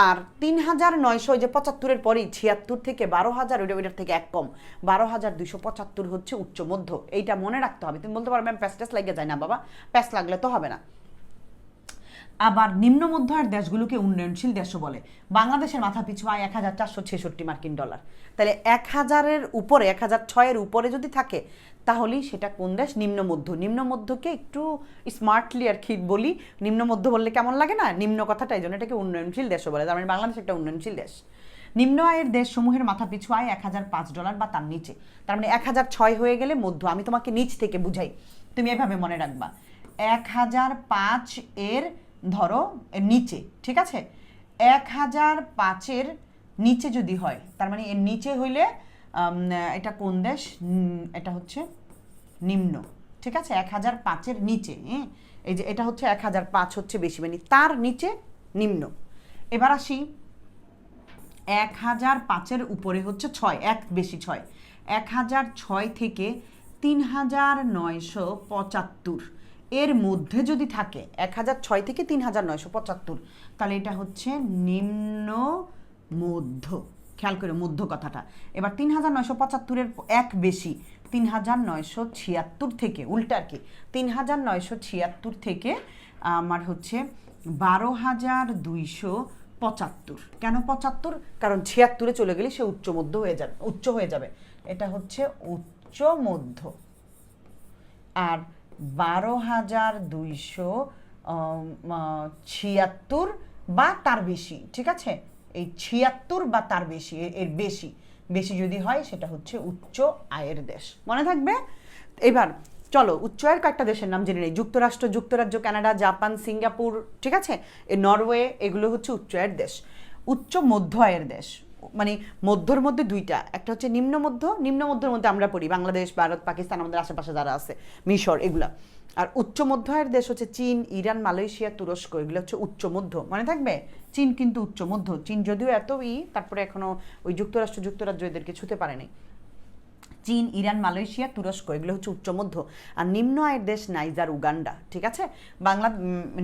আর 3,900 যে 75-এর পরেই 76 থেকে 12,000, ওইটার থেকে 1 কম, 12,275 হচ্ছে উচ্চ মধ্য। এইটা মনে রাখতে হবে। তুমি বলতে পারো ম্যাম প্যাস লাগে যায় না। বাবা, প্যাস লাগলে তো হবে না। আবার নিম্ন মধ্য আয়ের দেশগুলোকে উন্নয়নশীল দেশও বলে। বাংলাদেশের মাথাপিছু আয় 1,466 মার্কিন ডলার। তাহলে 1,000-এর উপরে, 1,006-এর উপরে যদি থাকে তাহলেই সেটা কোন দেশ? নিম্ন মধ্য। নিম্ন মধ্যকে একটু স্মার্টলি আর কি বলি, নিম্ন মধ্য বললে কেমন লাগে না, নিম্ন কথাটা, এই জন্য এটাকে উন্নয়নশীল দেশও বলে। তার মানে বাংলাদেশ একটা উন্নয়নশীল দেশ। নিম্ন আয়ের দেশসমূহের মাথাপিছু আয় 1,005 ডলার বা তার নিচে। তার মানে 1,006 হয়ে গেলে মধ্য। আমি তোমাকে নিচ থেকে বুঝাই, তুমি এভাবে মনে রাখবা, 1,005 এর ধরো নিচে, ঠিক আছে, 1,005-এর নিচে যদি হয়, তার মানে এর নিচে হইলে এটা কোন দেশ? এটা হচ্ছে নিম্ন। ঠিক আছে, 1,005-এর নিচে, এই যে এটা হচ্ছে 1,005 হচ্ছে বেশি, মানে তার নিচে নিম্ন। এবার আসি 1,005-এর উপরে হচ্ছে 6, এক বেশি 6, 1,006 থেকে 3,975 এর মধ্যে যদি থাকে, 1,006 থেকে 3,975, তাহলে এটা হচ্ছে নিম্ন মধ্য। খেয়াল করে মধ্য কথাটা। এবার 3,975-এর এক বেশি, 3,976 থেকে, উল্টা আর কি, 3,976 থেকে আমার হচ্ছে 12,275। কেন 75? কারণ 76-এ চলে গেলে সে উচ্চ মধ্য হয়ে যাবে, উচ্চ হয়ে যাবে। এটা হচ্ছে উচ্চ মধ্য। আর 12,275 76 বা তার বেশি, ঠিক আছে? এই 76 বা তার বেশি, এর বেশি বেশি যদি হয় সেটা হচ্ছে উচ্চ আয়ের দেশ, মনে থাকবে। এবার চলো উচ্চ আয়ের কয়েকটা দেশের নাম জেনে নেই। যুক্তরাষ্ট্র, যুক্তরাজ্য, কানাডা, জাপান, সিঙ্গাপুর, ঠিক আছে? নরওয়ে, এগুলো হচ্ছে উচ্চ আয়ের দেশ। উচ্চ মধ্য আয়ের দেশ মানে মধ্যর মধ্যে দুইটা, একটা হচ্ছে নিম্ন মধ্য, নিম্ন মধ্যের মধ্যে আমরা পড়ি বাংলাদেশ, ভারত, পাকিস্তান, আমাদের আশেপাশে যারা আছে, মিশর, এগুলা। আর উচ্চ মধ্য আয়ের দেশ হচ্ছে চীন, ইরান, মালয়েশিয়া, তুরস্ক, এগুলো হচ্ছে উচ্চ মধ্য, মনে থাকবে। চীন কিন্তু উচ্চ মধ্য, চীন যদিও এতই, তারপরে এখনো ওই যুক্তরাষ্ট্র, যুক্তরাজ্য এদেরকে ছুতে পারেনি। চীন, ইরান, মালয়েশিয়া, তুরস্ক, এগুলো হচ্ছে উচ্চ মধ্য। আর নিম্ন আয়ের দেশ নাইজার, উগান্ডা, ঠিক আছে?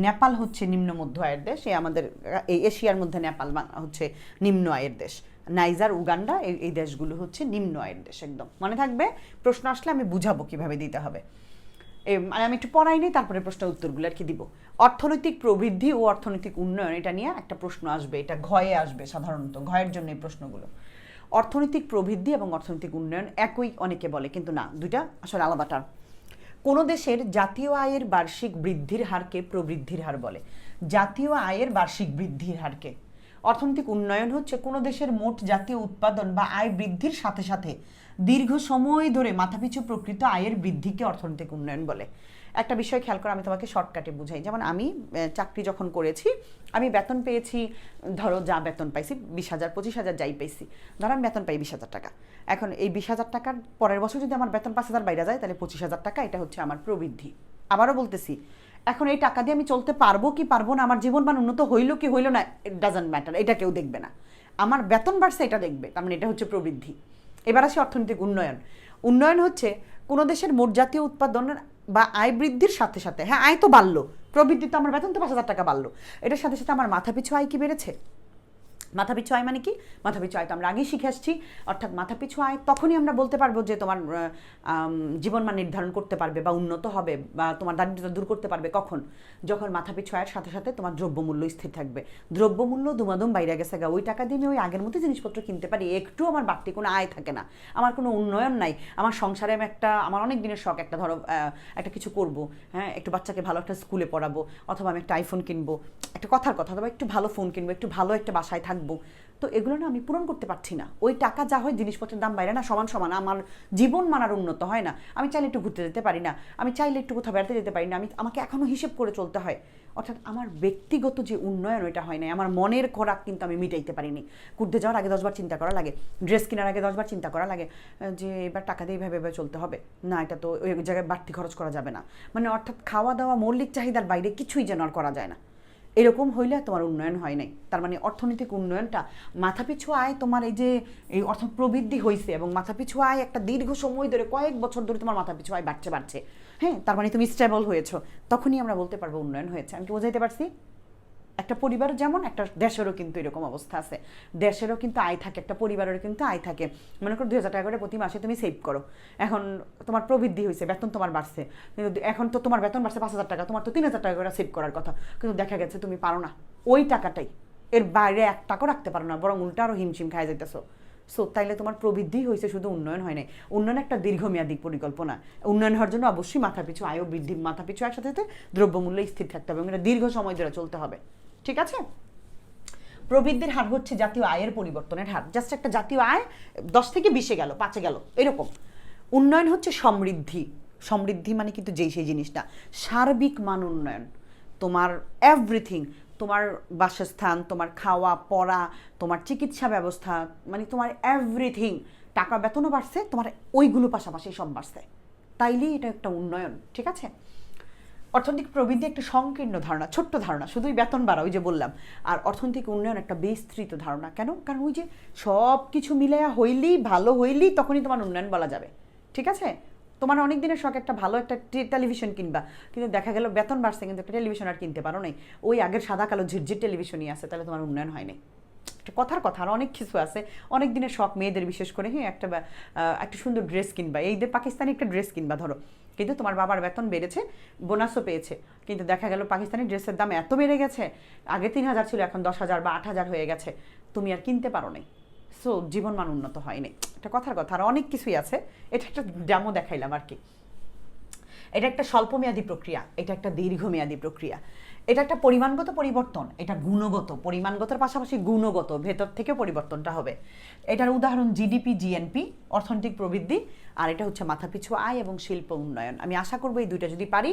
নেপাল হচ্ছে নিম্ন মধ্য আয়ের দেশ, এই আমাদের এই এশিয়ার মধ্যে নেপাল হচ্ছে নিম্ন আয়ের দেশ। নাইজার, উগান্ডা, এই দেশগুলো হচ্ছে নিম্ন আয়ের দেশ, একদম মনে থাকবে। প্রশ্ন আসলে আমি বুঝাবো কিভাবে দিতে হবে। মানে আমি একটু পড়াই নিই, তারপরে প্রশ্নের উত্তরগুলো আর কি দিব। অর্থনৈতিক প্রবৃদ্ধি ও অর্থনৈতিক উন্নয়ন, এটা নিয়ে একটা প্রশ্ন আসবে, এটা ঘয়ে আসবে সাধারণত, ঘয়ের জন্য এই প্রশ্নগুলো। অর্থনৈতিক প্রবৃদ্ধি এবং অর্থনৈতিক উন্নয়ন একই অনেকে বলে, কিন্তু না, দুইটা আসলে আলাদা টার্ম। কোনো দেশের জাতীয় আয়ের বার্ষিক বৃদ্ধির হারকে প্রবৃদ্ধির হার বলে। জাতীয় আয়ের বার্ষিক বৃদ্ধির হারকে। অর্থনৈতিক উন্নয়ন হচ্ছে কোনো দেশের মোট জাতীয় উৎপাদন বা আয় বৃদ্ধির সাথে সাথে দীর্ঘ সময় ধরে মাথাপিছু প্রকৃত আয়ের বৃদ্ধিকে অর্থনৈতিক উন্নয়ন বলে। একটা বিষয় খেয়াল করো, আমি তোমাকে শর্টকাটে বুঝাই। যেমন আমি চাকরি যখন করেছি, আমি বেতন পেয়েছি, ধরো যা বেতন পাইছি 20,000, 25,000, যাই পাইছি, ধরো আমি বেতন পাই 20,000 টাকা। এখন এই 20,000 টাকার পরের বছর যদি আমার বেতন 5,000 বাইরে যায়, তাহলে 25,000 টাকা, এটা হচ্ছে আমার প্রবৃদ্ধি। আবারও বলতেছি, এখন এই টাকা দিয়ে আমি চলতে পারবো কি পারবো না, আমার জীবনমান উন্নত হইলো কি হইলো না, ইট ডাজন্ট ম্যাটার, এটা কেউ দেখবে না। আমার বেতন বাড়ছে এটা দেখবে, তার মানে এটা হচ্ছে প্রবৃদ্ধি। এবার আসি অর্থনৈতিক উন্নয়ন। উন্নয়ন হচ্ছে কোনো দেশের মোট জাতীয় উৎপাদনের বা আয় বৃদ্ধির সাথে সাথে, হ্যাঁ আয় তো বাড়লো, প্রবৃদ্ধি তো আমার বেতন তো 5,000 টাকা বাড়লো, এটার সাথে সাথে আমার মাথাপিছু আয় কি বেড়েছে? মাথাপিছু আয় মানে কি? মাথাপিছু আয় তো আমরা আগেই শিখে আসছি, অর্থাৎ মাথাপিছু আয় তখনই আমরা বলতে পারবো যে তোমার জীবনমান নির্ধারণ করতে পারবে বা উন্নত হবে বা তোমার দারিদ্রতা দূর করতে পারবে, কখন? যখন মাথাপিছু আয়ের সাথে সাথে তোমার দ্রব্যমূল্য স্থির থাকবে। দ্রব্যমূল্য দুমাদুম বাইরে গেছে গা, ওই টাকা দিয়ে আমি ওই আগের মতো জিনিসপত্র কিনতে পারি, একটু আমার বাড়তি কোনো আয় থাকে না, আমার কোনো উন্নয়ন নাই। আমার সংসারে আমি আমার অনেক দিনের শখ, একটা ধরো একটা কিছু করব, হ্যাঁ, একটু বাচ্চাকে ভালো একটা স্কুলে পড়াবো, অথবা আমি একটা আইফোন কিনবো, একটা কথার কথা, অথবা একটু ভালো ফোন কিনবো, একটু ভালো একটা বাসায় থাকবো, তো এগুলো না আমি পূরণ করতে পারছি না। ওই টাকা যা হয়, জিনিসপত্রের দাম বাইরে না সমান সমান, আমার জীবন মানার উন্নত হয় না। আমি চাইলে একটু ঘুরতে যেতে পারি না, আমি চাইলে একটু কোথাও বেড়াতে যেতে পারি না, আমাকে এখনও হিসেব করে চলতে হয়। অর্থাৎ আমার ব্যক্তিগত যে উন্নয়ন, ওইটা হয় না। আমার মনের খোরাক কিন্তু আমি মিটাইতে পারিনি। ঘুরতে যাওয়ার আগে 10 বার চিন্তা করা লাগে, ড্রেস কেনার আগে 10 বার চিন্তা করা লাগে যে এবার টাকা দিয়ে এইভাবে এভাবে চলতে হবে না, এটা তো ওই জায়গায় বাড়তি খরচ করা যাবে না। মানে অর্থাৎ খাওয়া দাওয়া, মৌলিক চাহিদার বাইরে কিছুই যেন আর করা যায় না। এরকম হইলে তোমার উন্নয়ন হয় নাই। তার মানে অর্থনৈতিক উন্নয়নটা মাথাপিছু আয়, তোমার এই যে এই অর্থ প্রবৃদ্ধি হয়েছে এবং মাথাপিছু আয় একটা দীর্ঘ সময় ধরে, কয়েক বছর ধরে তোমার মাথাপিছু আয় বাড়ছে, হ্যাঁ, তার মানে তুমি স্টেবল হয়েছো, তখনই আমরা বলতে পারবো উন্নয়ন হয়েছে। আমি কি বোঝাইতে পারছি? একটা পরিবার যেমন, একটা দেশেরও কিন্তু এরকম অবস্থা আছে। দেশেরও কিন্তু আয় থাকে, একটা পরিবারেরও কিন্তু আয় থাকে। মনে করো 2,000 টাকা করে প্রতি মাসে তুমি সেভ করো, এখন তোমার প্রবৃদ্ধি হয়েছে, বেতন তোমার বাড়ছে, কিন্তু এখন তো তোমার বেতন বাড়ছে 5,000 টাকা, তোমার তো 3,000 টাকা করে সেভ করার কথা, কিন্তু দেখা গেছে তুমি পারো না ওই টাকাটাই, এর বাইরে 1 টাকাও রাখতে পারো না, বরং উল্টা আরও হিমশিম খাই যাইতেছো। সো তাইলে তোমার প্রবৃদ্ধি হয়েছে, শুধু উন্নয়ন হয় নাই। উন্নয়ন একটা দীর্ঘমেয়াদী পরিকল্পনা। উন্নয়ন হওয়ার জন্য অবশ্যই মাথাপিছু আয়ও বৃদ্ধি, মাথাপিছু আয়ের সাথে সাথে দ্রব্যমূল্য স্থির থাকতে হবে এবং এটা দীর্ঘ সময় ধরে চলতে হবে, ঠিক আছে? প্রবৃদ্ধির হার হচ্ছে জাতীয় আয়ের পরিবর্তনের হার। জাস্ট একটা জাতীয় আয় 10 থেকে 20-এ গেল, 5-এ গেল, এরকম। উন্নয়ন হচ্ছে সমৃদ্ধি। সমৃদ্ধি মানে কিন্তু সেই জিনিসটা, সার্বিক মান উন্নয়ন, তোমার এভরিথিং, তোমার বাসস্থান, তোমার খাওয়া পড়া, তোমার চিকিৎসা ব্যবস্থা, মানে তোমার এভরিথিং। টাকা বেতনও বাড়ছে, তোমার ওইগুলো পাশাপাশি সব বাড়ছে, তাইলেই এটা একটা উন্নয়ন, ঠিক আছে? অর্থনৈতিক প্রবৃদ্ধি একটা সংকীর্ণ ধারণা, ছোট্ট ধারণা, শুধুই বেতন বাড়া, ওই যে বললাম। আর অর্থনৈতিক উন্নয়ন একটা বিস্তৃত ধারণা। কেন? কারণ ওই যে সব কিছু মিলাইয়া হইলেই, ভালো হইলেই তখনই তোমার উন্নয়ন বলা যাবে, ঠিক আছে? তোমার অনেক দিনের শখ একটা ভালো একটা টেলিভিশন কিনবা, কিন্তু দেখা গেল বেতন বাড়ছে কিন্তু একটা টেলিভিশন আর কিনতে পারো নাই, ওই আগের সাদা কালো ঝিরঝির টেলিভিশনই আছে, তাহলে তোমার উন্নয়ন হয় নাই। কথার কথা, আর অনেক কিছু আছে, অনেক দিনের শখ মেয়েদের বিশেষ করে, হ্যাঁ, একটা সুন্দর ড্রেস কিনবা, এই যে পাকিস্তানি একটা ড্রেস কিনবা ধরো, কিন্তু তোমার বাবার বেতন বেড়েছে, বোনাসও পেয়েছে, কিন্তু দেখা গেল পাকিস্তানি ড্রেসের দাম এত বেড়ে গেছে, আগে 3,000 ছিল, এখন 10,000 বা 8,000 হয়ে গেছে, তুমি আর কিনতে পারো নাই। সো জীবনমান উন্নত হয়নি, এটা কথার কথা। আর অনেক কিছুই আছে, এটা একটা ডেমো দেখাইলাম আর কি। এটা একটা স্বল্পমেয়াদী প্রক্রিয়া, এটা একটা দীর্ঘমেয়াদী প্রক্রিয়া। এটা একটা পরিমাণগত পরিবর্তন, এটা গুণগত, পরিমাণগতর পাশাপাশি গুণগত, ভেতর থেকে পরিবর্তনটা হবে। এটার উদাহরণ জিডিপি, জিএনপি, অর্থনৈতিক প্রবৃদ্ধি, আর এটা হচ্ছে মাথাপিছু আয় এবং শিল্প উন্নয়ন। আমি আশা করবো এই দুইটা যদি পারি,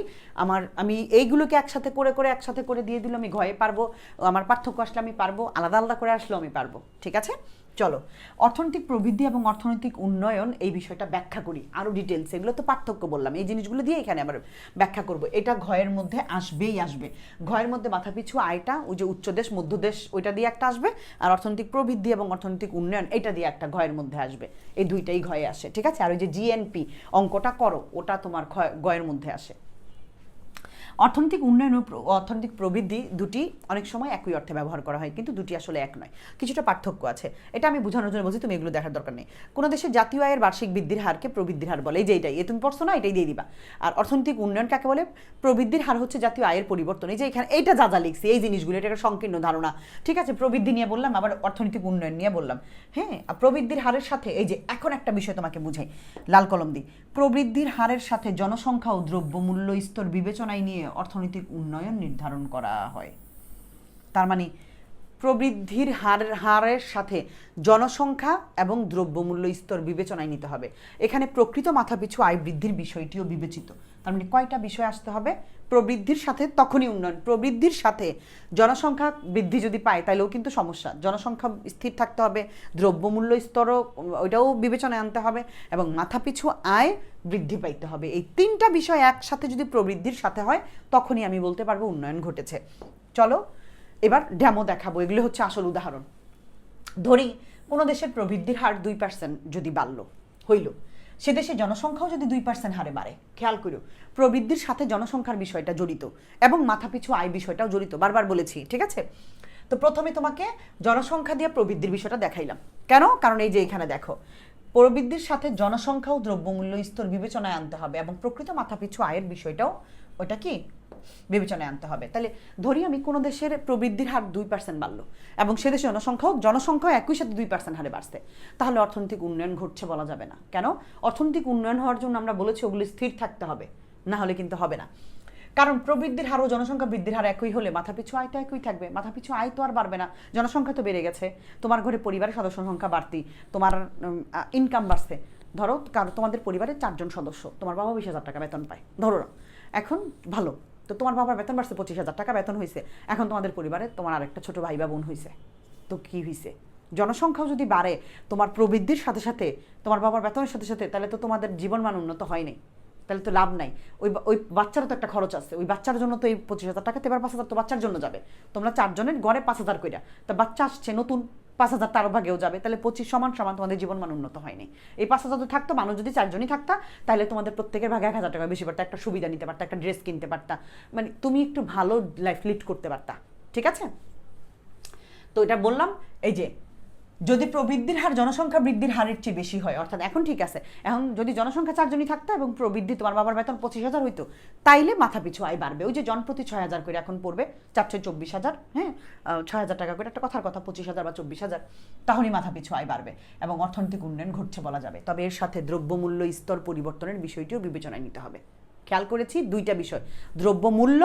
আমি এইগুলোকে একসাথে করে দিয়ে দিলে আমি ঘয়ে পারবো, আমার পার্থক্য আসলে আমি পারবো, আলাদা আলাদা করে আসলেও আমি পারবো। ঠিক আছে, চলো অর্থনৈতিক প্রবৃদ্ধি এবং অর্থনৈতিক উন্নয়ন এই বিষয়টা ব্যাখ্যা করি আরও ডিটেলস। এগুলো তো পার্থক্য বললাম, এই জিনিসগুলো দিয়ে এখানে আবার ব্যাখ্যা করব। এটা ঘয়ের মধ্যে আসবেই আসবে। ঘয়ের মধ্যে মাথাপিছু আয়টা, ওই যে উচ্চদেশ মধ্যদেশ, ওইটা দিয়ে একটা আসবে, আর অর্থনৈতিক প্রবৃদ্ধি এবং অর্থনৈতিক উন্নয়ন এটা দিয়ে একটা ঘয়ের মধ্যে আসবে। এই দুইটাই ঘয়ে আসে। ঠিক আছে, আর ওই যে জিএনপি অঙ্কটা করো, ওটা তোমার ঘয়ের মধ্যে আসে। অর্থনৈতিক উন্নয়ন ও অর্থনৈতিক প্রবৃদ্ধি দুটি অনেক সময় একই অর্থে ব্যবহার করা হয়, কিন্তু দুটি আসলে এক নয়, কিছুটা পার্থক্য আছে। এটা আমি বোঝানোর জন্য বলছি, তুমি এগুলো দেখার দরকার নেই। কোনো দেশের জাতীয় আয়ের বার্ষিক বৃদ্ধির হারকে প্রবৃদ্ধির হার বলে, এই যে এটাই, তুমি পড়ছো না, এটাই দিয়ে দিবা। আর অর্থনৈতিক উন্নয়ন কাকে বলে? প্রবৃদ্ধির হার হচ্ছে জাতীয় আয়ের পরিবর্তন। এই যে এখানে এইটা যা যা লিখছি, এই জিনিসগুলো, এটা একটা সংকীর্ণ ধারণা। ঠিক আছে, প্রবৃদ্ধি নিয়ে বললাম, আবার অর্থনৈতিক উন্নয়ন নিয়ে বললাম। হ্যাঁ, প্রবৃদ্ধির হারের সাথে এই যে এখন একটা বিষয় তোমাকে বুঝাই, লাল কলম দিই। প্রবৃদ্ধির হারের সাথে জনসংখ্যা ও দ্রব্যমূল্য স্তর বিবেচনায় নিয়ে অর্থনৈতিক উন্নয়ন নির্ধারণ করা হয়। তার মানে প্রবৃদ্ধির হারের সাথে জনসংখ্যা এবং দ্রব্যমূল্য স্তর বিবেচনায় নিতে হবে। এখানে প্রকৃত মাথাপিছু আয় বৃদ্ধির বিষয়টিও বিবেচিত। তার মানে কয়টা বিষয় আসতে হবে? প্রবৃদ্ধির সাথে তখনই উন্নয়ন, প্রবৃদ্ধির সাথে জনসংখ্যা বৃদ্ধি যদি পায় তাহলেও কিন্তু সমস্যা, জনসংখ্যা স্থির থাকতে হবে, দ্রব্যমূল্য স্তরও ওইটাও বিবেচনায় আনতে হবে, এবং মাথাপিছু আয় বৃদ্ধি পাইতে হবে। এই তিনটা বিষয় একসাথে যদি প্রবৃদ্ধির সাথে হয়, তখনই আমি বলতে পারবো উন্নয়ন ঘটেছে। চলো এবার ডেমো দেখাবো, এগুলো হচ্ছে আসল উদাহরণ। ধরি কোনো দেশের প্রবৃদ্ধির হার 2% যদি হইল, সে দেশে জনসংখ্যাও যদি 2% হারে বাড়ে। খেয়াল করো, প্রবৃদ্ধির সাথে জনসংখ্যার বিষয়টা জড়িত এবং মাথাপিছু আয় বিষয়টাও জড়িত, বারবার বলেছি। ঠিক আছে, তো প্রথমে তোমাকে জনসংখ্যা দিয়ে প্রবৃদ্ধির বিষয়টা দেখাইলাম। কেন? কারণ এই যে এখানে দেখো, প্রবৃদ্ধির সাথে জনসংখ্যা ও দ্রব্যমূল্য স্তর বিবেচনায় আনতে হবে, এবং প্রকৃত মাথাপিছু আয়ের বিষয়টাও ওইটা কি বিবেচনায় আনতে হবে। তাহলে ধরি আমি কোনো দেশের প্রবৃদ্ধির হার 2% বাড়লো এবং সে দেশের জনসংখ্যাও একই সাথে 2% হারে বাড়ছে, তাহলে অর্থনৈতিক উন্নয়ন ঘটছে বলা যাবে না। কেন? অর্থনৈতিক উন্নয়ন হওয়ার জন্য আমরা বলেছি ওগুলো স্থির থাকতে হবে, না হলে কিন্তু হবে না। কারণ প্রবৃদ্ধির হার ও জনসংখ্যা বৃদ্ধির হার একই হলে মাথাপিছু আয় তো একই থাকবে, মাথাপিছু আয় তো আর বাড়বে না, জনসংখ্যা তো বেড়ে গেছে, তোমার ঘরে পরিবারের সদস্য সংখ্যা বাড়তি, তোমার ইনকাম বাড়ছে। ধরো তোমাদের পরিবারের 4 জন সদস্য, তোমার বাবা 20,000 টাকা বেতন পায়, ধরো না, এখন ভালো, তো তোমার বাবার বেতন বাড়ছে, 25,000 টাকা বেতন হয়েছে, এখন তোমাদের পরিবারে তোমার আরেকটা ছোট ভাই বা বোন হয়েছে, তো কি হয়েছে? জনসংখ্যাও যদি বাড়ে তোমার প্রবৃদ্ধির সাথে সাথে, তোমার বাবার বেতনের সাথে সাথে, তাহলে তো তোমাদের জীবনমান উন্নত হয়নি, তাহলে তো লাভ নাই। ওই বাচ্চারও তো একটা খরচ আছে, ওই বাচ্চার জন্য তো এই 25,000 টাকা, এবার 5,000 তো বাচ্চার জন্য যাবে, তোমরা 4 জনের গড়ে 5,000 কইরা, তা বাচ্চা আসছে নতুন, 5,000 তার ভাগেও যাবে, তাহলে 25 সমান তোমাদের জীবনমান উন্নত হয়নি। এই 5,000 তো থাকতো, মানুষ যদি 4 জনই থাকতা, তাহলে তোমাদের প্রত্যেকের ভাগে 1,000 টাকা বেশি পারতা, একটা সুবিধা নিতে পারতা, একটা ড্রেস কিনতে পারতা, মানে তুমি একটু ভালো লাইফ লিড করতে পারতা। ঠিক আছে, তো এটা বললাম। এই যে যদি প্রবৃদ্ধির হার জনসংখ্যা বৃদ্ধির হারের চেয়ে বেশি হয়, অর্থাৎ এখন ঠিক আছে, এখন যদি জনসংখ্যা 4 জনই থাকতো এবং প্রবৃদ্ধি তোমার বাবার বেতন 25,000 হইতো, তাইলে মাথাপিছু আয় বাড়বে। ওই যে জনপ্রতি 6,000 করে এখন পড়বে, 424,000, হ্যাঁ, 6,000 টাকা করে, একটা কথার কথা 25,000 বা 24,000, তাহলেই মাথাপিছু আয় বাড়বে এবং অর্থনৈতিক উন্নয়ন ঘটছে বলা যাবে। তবে এর সাথে দ্রব্যমূল্য স্তর পরিবর্তনের বিষয়টিও বিবেচনায় নিতে হবে। খেয়াল করেছি, দুইটা বিষয়, দ্রব্যমূল্য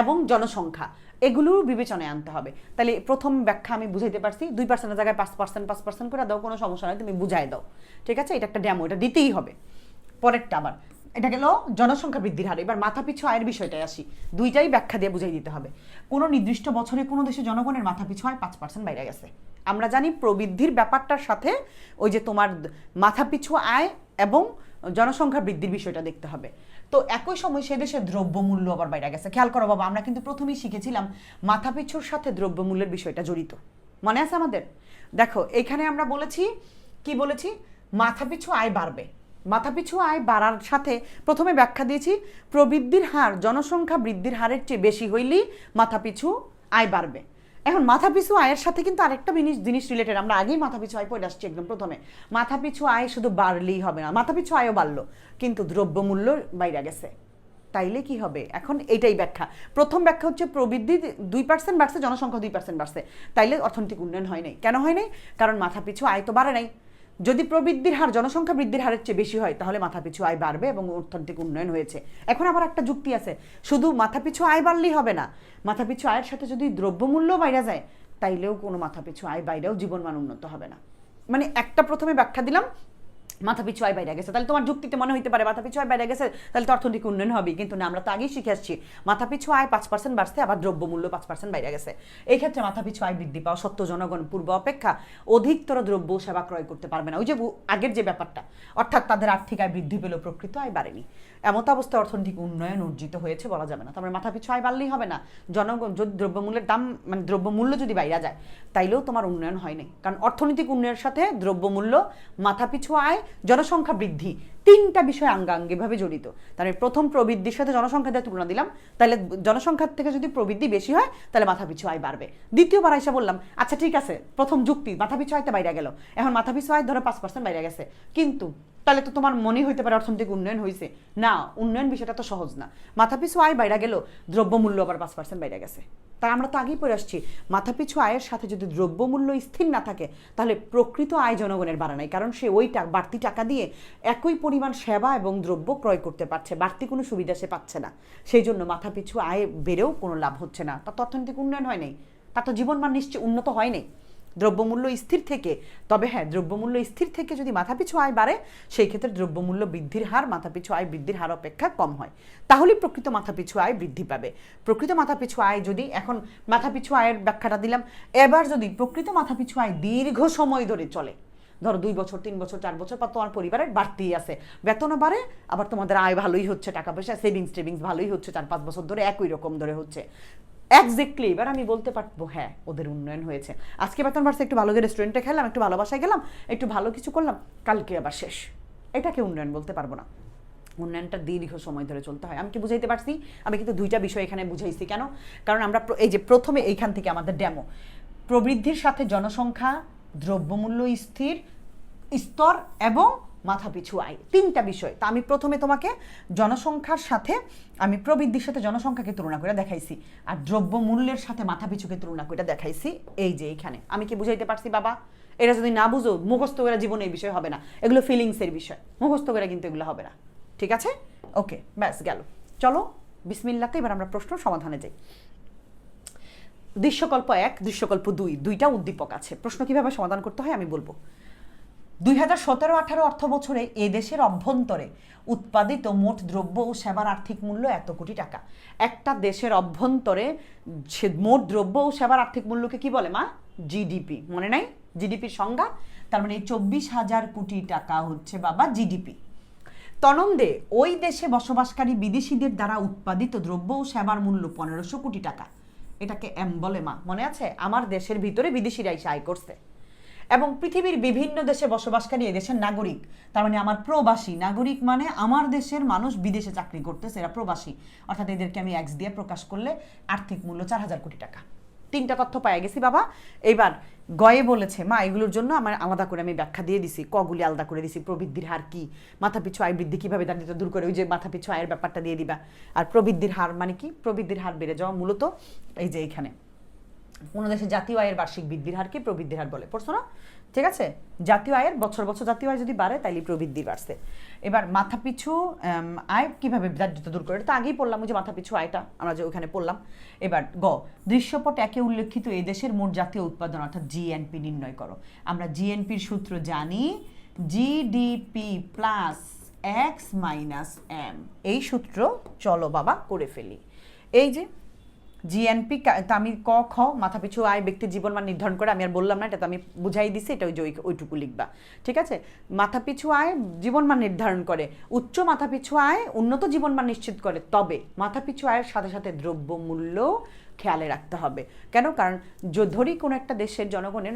এবং জনসংখ্যা, এগুলোও বিবেচনায় আনতে হবে। তাহলে প্রথম ব্যাখ্যা আমি বুঝাইতে পারছি, 2%-এর জায়গায় 5% করে দাও, কোনো সমস্যা নয়, তুমি বুঝাই দাও। ঠিক আছে, এটা একটা ডেমো, এটা দিতেই হবে। পরেরটা আবার, এটা গেল জনসংখ্যা বৃদ্ধির হার। এবার মাথাপিছু আয়ের বিষয়টাই আসি, দুইটাই ব্যাখ্যা দিয়ে বুঝাই দিতে হবে। কোনো নির্দিষ্ট বছরে কোনো দেশে জনগণের মাথাপিছু আয় 5% বাইরে গেছে। আমরা জানি প্রবৃদ্ধির ব্যাপারটার সাথে ওই যে তোমার মাথাপিছু আয় এবং জনসংখ্যা বৃদ্ধির বিষয়টা দেখতে হবে। তো একই সময় সে দেশে দ্রব্যমূল্য আবার বাইরে গেছে। খেয়াল করো বাবা, আমরা কিন্তু প্রথমেই শিখেছিলাম মাথাপিছুর সাথে দ্রব্যমূল্যের বিষয়টা জড়িত, মনে আছে আমাদের? দেখো এখানে আমরা বলেছি, কি বলেছি? মাথাপিছু আয় বাড়বে, মাথাপিছু আয় বাড়ার সাথে প্রথমে ব্যাখ্যা দিয়েছি প্রবৃদ্ধির হার জনসংখ্যা বৃদ্ধির হারের চেয়ে বেশি হইলেই মাথাপিছু আয় বাড়বে। এখন মাথাপিছু আয়ের সাথে কিন্তু আরেকটা জিনিস রিলেটেড, আমরা আগেই মাথাপিছু আয় পড়ে আসছি একদম প্রথমে। মাথাপিছু আয় শুধু বাড়লেই হবে না, মাথাপিছু আয়ও বাড়লো কিন্তু দ্রব্যমূল্য বাইরে গেছে, তাইলে কি হবে? এখন এটাই ব্যাখ্যা। প্রথম ব্যাখ্যা হচ্ছে প্রবৃদ্ধি 2% বাড়ছে, জনসংখ্যা 2% বাড়ছে, তাইলে অর্থনৈতিক উন্নয়ন হয় নাই। কেন হয় নাই? কারণ মাথাপিছু আয় তো বাড়ে নাই, যদি প্রবৃদ্ধির হার জনসংখ্যা বৃদ্ধির হারের চেয়ে বেশি হয় তাহলে মাথাপিছু আয় বাড়বে এবং অর্থনৈতিক উন্নয়ন হয়েছে। এখন আবার একটা যুক্তি আছে, শুধু মাথাপিছু আয় বাড়লেই হবে না, মাথাপিছু আয়ের সাথে যদি দ্রব্যমূল্য বাইরে যায় তাইলেও কোনো মাথাপিছু আয় বাইরেও জীবনমান উন্নত হবে না। মানে একটা প্রথমে ব্যাখ্যা দিলাম, মাথাপিছু আয় বাইরে গেছে, তাহলে তোমার যুক্তিতে মনে হইতে পারে মাথাপিছু আয় বাইরে গেছে তাহলে তো অর্থনৈতিক উন্নয়ন হবে, কিন্তু না, আমরা তো আগেই শিখে আসছি মাথাপিছু আয় 5% বাড়ছে, আবার দ্রব্যমূল্য 5% বাইরে গেছে। এই ক্ষেত্রে মাথাপিছু আয় বৃদ্ধি পাওয়া সত্য জনগণ পূর্ব অপেক্ষা অধিকতর দ্রব্য সেবা ক্রয় করতে পারবে না, ওই যে আগের যে ব্যাপারটা, অর্থাৎ তাদের আর্থিক আয় বৃদ্ধি পেলেও প্রকৃত আয় বাড়েনি। এমত অবস্থায় অর্থনৈতিক উন্নয়ন অর্জিত হয়েছে বলা যাবে না। তারপরে মাথাপিছু আয় বাড়লেই হবে না, জনগণ যদি দ্রব্যমূল্যের দাম মানে দ্রব্যমূল্য যদি বাইরে যায় তাইলেও তোমার উন্নয়ন হয়নি, কারণ অর্থনৈতিক উন্নয়নের সাথে দ্রব্যমূল্য, মাথাপিছু আয়, জনসংখ্যা বৃদ্ধি তিনটা বিষয় আঙ্গাঙ্গিভাবে জড়িত। তাহলে প্রথম প্রবৃদ্ধির সাথে জনসংখ্যা দিয়ে তুলনা দিলাম, তাহলে জনসংখ্যার থেকে যদি প্রবৃদ্ধি বেশি হয় তাহলে মাথাপিছু আয় বাড়বে। দ্বিতীয়বার এসে বললাম আচ্ছা ঠিক আছে, প্রথম যুক্তি মাথাপিছু আয়তে বাইরে গেল, এখন মাথাপিছু আয় ধরো 5% বাইরে গেছে, কিন্তু তাহলে তো তোমার মনে হইতে পারে অর্থনৈতিক উন্নয়ন হয়েছে। না, উন্নয়ন বিষয়টা তো সহজ না। মাথাপিছু আয় বাইরে গেল, দ্রব্যমূল্য আবার 5% বাইরে গেছে। তাই আমরা তো আগেই পড়ে আসছি মাথাপিছু আয়ের সাথে যদি দ্রব্যমূল্য স্থির না থাকে তাহলে প্রকৃত আয় জনগণের বাড়া নাই, কারণ সে ওই বাড়তি টাকা দিয়ে একই পরিমাণ সেবা এবং দ্রব্য ক্রয় করতে পারছে, বাড়তি কোনো সুবিধা সে পাচ্ছে না। সেই জন্য মাথাপিছু আয় বেড়েও কোনো লাভ হচ্ছে না, তার তো অর্থনৈতিক উন্নয়ন হয় নাই, তার তো জীবনমান নিশ্চয় উন্নত হয় নাই। দ্রব্যমূল্য স্থির থেকে, তবে হ্যাঁ, দ্রব্যমূল্য স্থির থেকে যদি মাথাপিছু আয় বাড়ে সেই ক্ষেত্রে দ্রব্যমূল্য বৃদ্ধির হার মাথাপিছু আয় বৃদ্ধির হার অপেক্ষা কম হয়, তাহলে প্রকৃত মাথাপিছু আয় বৃদ্ধি পাবে। প্রকৃত মাথাপিছু আয় যদি, এখন মাথাপিছু আয়ের ব্যাখ্যাটা দিলাম, এবার যদি প্রকৃত মাথাপিছু আয় দীর্ঘ সময় ধরে চলে, ধরো 2 বছর 3 বছর 4 বছর পর তোমার পরিবারের বাড়তেই আছে, বেতনও বাড়ে, আবার তোমাদের আয় ভালোই হচ্ছে, টাকা পয়সা সেভিংস ভালোই হচ্ছে, 4-5 বছর ধরে একই রকম ধরে হচ্ছে, এক্স্যাক্টলি এবার আমি বলতে পারবো হ্যাঁ ওদের উন্নয়ন হয়েছে। আজকে বেতন বাড়ছে, একটু ভালো রেস্টুরেন্টে খেলাম, একটু ভালোবাসায় গেলাম, একটু ভালো কিছু করলাম, কালকে আবার শেষ, এটাকে উন্নয়ন বলতে পারবো না। উন্নয়নটা দীর্ঘ সময় ধরে চলতে হয়। আমি কি বুঝাইতে পারছি? আমি কিন্তু দুইটা বিষয় এখানে বুঝাইছি। কেন? কারণ আমরা এই যে প্রথমে এইখান থেকে আমাদের ডেমো, প্রবৃদ্ধির সাথে জনসংখ্যা, দ্রব্যমূল্য স্থির স্তর এবং মাথাপিছু আয়, তিনটা বিষয়। তা আমি প্রথমে তোমাকে জনসংখ্যার সাথে, আমি প্রবৃদ্ধির সাথে জনসংখ্যাকে তুলনা করে দেখাইছি, আর দ্রব্যমূল্যের সাথে মাথাপিছুকে তুলনা করে দেখাইছি এই যে এইখানে। আমি কি বুঝাইতে পারছি বাবা? এটা যদি না বুঝো, মুখস্থ করে জীবনে এই বিষয় হবে না, এগুলো ফিলিংসের বিষয়, মুখস্থ করে কিন্তু এগুলো হবে না। ঠিক আছে? ওকে, ব্যাস গেল। চলো বিসমিল্লাতে এবার আমরা প্রশ্ন সমাধানে যাই। দৃশ্যকল্প 1, দৃশ্যকল্প 2, দুইটা উদ্দীপক আছে। প্রশ্ন কিভাবে সমাধান করতে হয় আমি বলবো। 2017-18 অর্থ বছরে এ দেশের অভ্যন্তরে উৎপাদিত মোট দ্রব্য ও সেবার আর্থিক মূল্য এত কোটি টাকা। একটা দেশের অভ্যন্তরে মোট দ্রব্য ও সেবার আর্থিক মূল্যকে কি বলে মা? জিডিপি। মনে নাই জিডিপির সংজ্ঞা? তার মানে 24,000 কোটি টাকা হচ্ছে বাবা জিডিপি। তনন্দে ওই দেশে বসবাসকারী বিদেশিদের দ্বারা উৎপাদিত দ্রব্য ও সেবার মূল্য 1500 কোটি টাকা। এটাকে এম বলে মা, মনে আছে? আমার দেশের ভিতরে বিদেশিরা এসে আয় করছে, এবং পৃথিবীর বিভিন্ন দেশে বসবাসকারী এদেশের নাগরিক, তার মানে আমার প্রবাসী নাগরিক, মানে আমার দেশের মানুষ বিদেশে চাকরি করতেছে, এরা প্রবাসী, অর্থাৎ এদেরকে আমি এক্স দিয়ে প্রকাশ করলে আর্থিক মূল্য 4000 কোটি টাকা। তিনটা তথ্য পাই গেছি বাবা। এইবার গয়ে বলেছে মা, এগুলোর জন্য আমার আলাদা করে আমি ব্যাখ্যা দিয়ে দিছি, কগুলি আলাদা করে দিছি। প্রবৃদ্ধির হার কি, মাথাপিছু আয় বৃদ্ধি কিভাবে দারিদ্রতা দূর করে, ওই যে মাথাপিছু আয়ের ব্যাপারটা দিয়ে দিবা। আর প্রবৃদ্ধির হার মানে কি? প্রবৃদ্ধির হার বেড়ে যাওয়া মূলত এই যে এইখানে কোনো দেশে জাতীয় আয়ের বার্ষিক বৃদ্ধির হারকে প্রবৃদ্ধির হার বলে, পড়ছো না? ঠিক আছে, জাতীয় আয়ের বছর বছর জাতীয় আয় যদি বাড়ে তাইলে প্রবৃদ্ধি বাড়ছে। এবার মাথাপিছু আয় কিভাবে দারিদ্রতা দূর করে, তো আগেই পড়লাম ওই যে মাথাপিছু আয়টা আমরা যে ওখানে পড়লাম। এবার গ, দৃশ্যপট 1 উল্লেখিত এই দেশের মোট জাতীয় উৎপাদন অর্থাৎ জিএনপি নির্ণয় করো। আমরা জিএনপির সূত্র জানি, GDP plus X minus M. এই সূত্র চলো বাবা করে ফেলি। এই যে জিএনপি, তা আমি ক খ মাথাপিছু আয় ব্যক্তির জীবনমান নির্ধারণ করে, আমি আর বললাম না, এটা তো আমি বুঝাই দিছি, এটা ওই যে ওইটুকু লিখবা। ঠিক আছে, মাথাপিছু আয় জীবনমান নির্ধারণ করে, উচ্চ মাথাপিছু আয় উন্নত জীবনমান নিশ্চিত করে, তবে মাথাপিছু আয়ের সাথে সাথে দ্রব্যমূল্য খেয়ালে রাখতে হবে। কেন? কারণ ধরি কোনো একটা দেশের জনগণের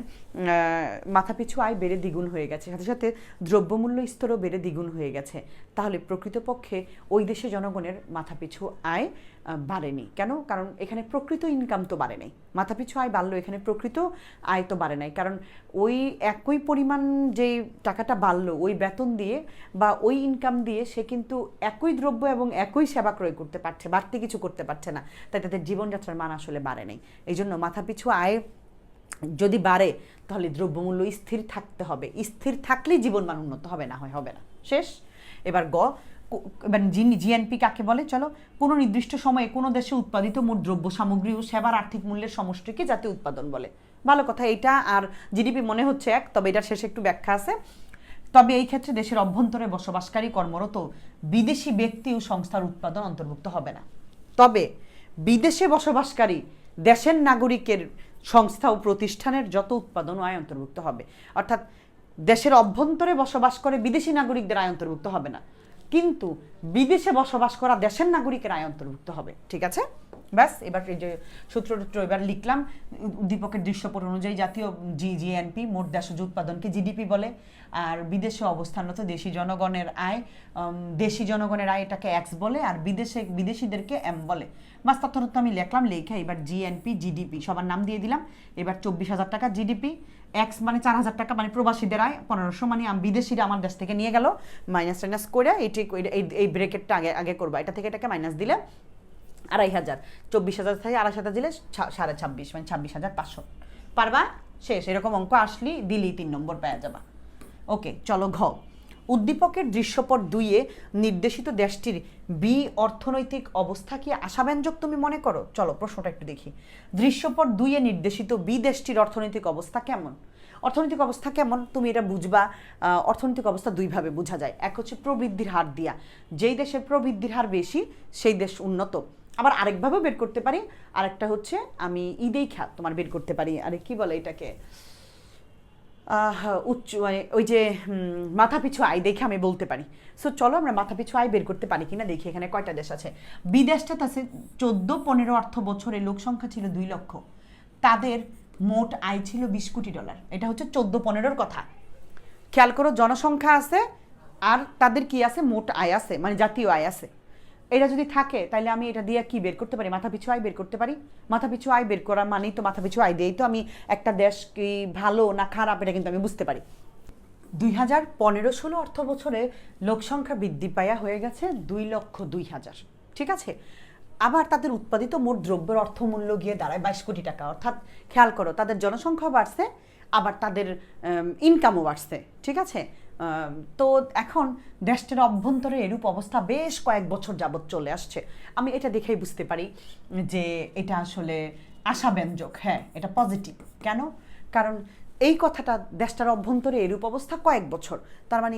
মাথাপিছু আয় বেড়ে দ্বিগুণ হয়ে গেছে, সাথে সাথে দ্রব্যমূল্য স্তরও বেড়ে দ্বিগুণ হয়ে গেছে, তাহলে প্রকৃতপক্ষে ওই দেশের জনগণের মাথাপিছু আয় বাড়েনি। কেন? কারণ এখানে প্রকৃত ইনকাম তো বাড়ে নাই। মাথাপিছু আয় বাড়লো, এখানে প্রকৃত আয় তো বাড়ে নাই, কারণ ওই একই পরিমাণ যেই টাকাটা বাড়লো ওই বেতন দিয়ে বা ওই ইনকাম দিয়ে সে কিন্তু একই দ্রব্য এবং একই সেবা ক্রয় করতে পারছে, বাড়তি কিছু করতে পারছে না, তাই তাদের জীবনযাত্রার মান আসলে বাড়ে নাই। এই জন্য মাথাপিছু আয় যদি বাড়ে তাহলে দ্রব্যমূল্য স্থির থাকতে হবে, স্থির থাকলেই জীবনমান উন্নত হবে, না হয় হবে না। শেষ। এবার এবার জিএনপি কাকে বলে? চলো, কোনো নির্দিষ্ট সময়ে কোনো দেশে উৎপাদিত মোট দ্রব্য সামগ্রী ও সেবার আর্থিক মূল্যের সমষ্টিকে জাতীয় উৎপাদন বলে। ভালো কথা, এটা আর জিডিপি মনে হচ্ছে এক, তবে এটার শেষে একটু ব্যাখ্যা আছে। তবে এই ক্ষেত্রে দেশের অভ্যন্তরে বসবাসকারী কর্মরত বিদেশি ব্যক্তি ও সংস্থার উৎপাদন অন্তর্ভুক্ত হবে না। তবে বিদেশে বসবাসকারী দেশের নাগরিকের সংস্থা ও প্রতিষ্ঠানের যত উৎপাদন ও আয় অন্তর্ভুক্ত হবে। অর্থাৎ দেশের অভ্যন্তরে বসবাস করে বিদেশি নাগরিকদের আয় অন্তর্ভুক্ত হবে না, কিন্তু বিদেশে বসবাস করা দেশের নাগরিকের আয় অন্তর্ভুক্ত হবে। ঠিক আছে, ব্যাস। এবার এই যে সূত্রটুত্র এবার লিখলাম। উদ্দীপকের দৃশ্যপট অনুযায়ী জাতীয় জিএনপি মোট দেশজ উৎপাদনকে জিডিপি বলে, আর বিদেশে অবস্থানরত দেশি জনগণের আয় এটাকে এক্স বলে, আর বিদেশিদেরকে এম বলে। বাস তথ্য আমি লিখলাম, লেখা এবার জিএনপি জিডিপি সবার নাম দিয়ে দিলাম। এবার 24,000 টাকা জিডিপি, এক্স মানে 4,000 টাকা মানে প্রবাসীদের আয়, 1500 মানে বিদেশিরা আমার দেশ থেকে নিয়ে গেল, মাইনাস করে এই ব্রেকেটটা আগে করবা, এটা থেকে এটাকে মাইনাস দিলে 2,500, 24,000 থেকে 2,500 দিলে 26.5 মানে 26,500। পারবা? শেষ। এরকম অঙ্ক আসলি দিলি 3 নম্বর পেয়ে যাবা। ওকে, চলো ঘ। উদ্দীপকের দৃশ্যপট 2-এ নির্দেশিত দেশটির বি অর্থনৈতিক অবস্থা কি আশাব্যঞ্জক তুমি মনে করো? চলো প্রশ্নটা একটু দেখি। দৃশ্যপট 2-এ নির্দেশিত বি দেশটির অর্থনৈতিক অবস্থা কেমন? অর্থনৈতিক অবস্থা কেমন তুমি এটা বুঝবা। অর্থনৈতিক অবস্থা দুইভাবে বোঝা যায়। এক হচ্ছে প্রবৃদ্ধির হার দিয়া, যেই দেশের প্রবৃদ্ধির হার বেশি সেই দেশ উন্নত। আবার আরেকভাবেও বের করতে পারি, আরেকটা হচ্ছে আমি ঈদেই তোমার বের করতে পারি, আরে কি বলে এটাকে, উচ্চ মানে ওই যে মাথাপিছু আয় দেখে আমি বলতে পারি। সো চলো আমরা মাথাপিছু আয় বের করতে পারি কিনা দেখি। এখানে কয়টা দেশ আছে? বিদেশটাতে আছে 14-15 অর্থ বছরে লোক সংখ্যা ছিল 2 লক্ষ, তাদের মোট আয় ছিল $20 কোটি। এটা হচ্ছে 14-15 কথা। খেয়াল করো, জনসংখ্যা আছে আর তাদের কি আছে? মোট আয় আছে, মানে জাতীয় আয় আছে। এটা যদি থাকে তাহলে আমি এটা দিয়ে কি বের করতে পারি? মাথাপিছু আয় বের করতে পারি। মাথাপিছু আয় বের করা মানেই তো মাথাপিছু আয় দিয়েই তো আমি একটা দেশ কি ভালো না খারাপ এটা কিন্তু আমি বুঝতে পারি। 2015-16 অর্থ বছরে লোকসংখ্যা বৃদ্ধি পায়া হয়ে গেছে 2,02,000। ঠিক আছে, আবার তাদের উৎপাদিত মোট দ্রব্যের অর্থমূল্য গিয়ে দাঁড়ায় 22 কোটি টাকা। অর্থাৎ খেয়াল করো, তাদের জনসংখ্যা বাড়ছে, আবার তাদের ইনকামও বাড়ছে। ঠিক আছে, তো এখন দেশটির অভ্যন্তরে এরূপ অবস্থা বেশ কয়েক বছর যাবৎ চলে আসছে। আমি এটা দেখেই বুঝতে পারি যে এটা আসলে আশাব্যঞ্জক। হ্যাঁ, এটা পজিটিভ। কেন? কারণ এই কথাটা দেশটার অভ্যন্তরে এরূপ অবস্থা কয়েক বছর, তার মানে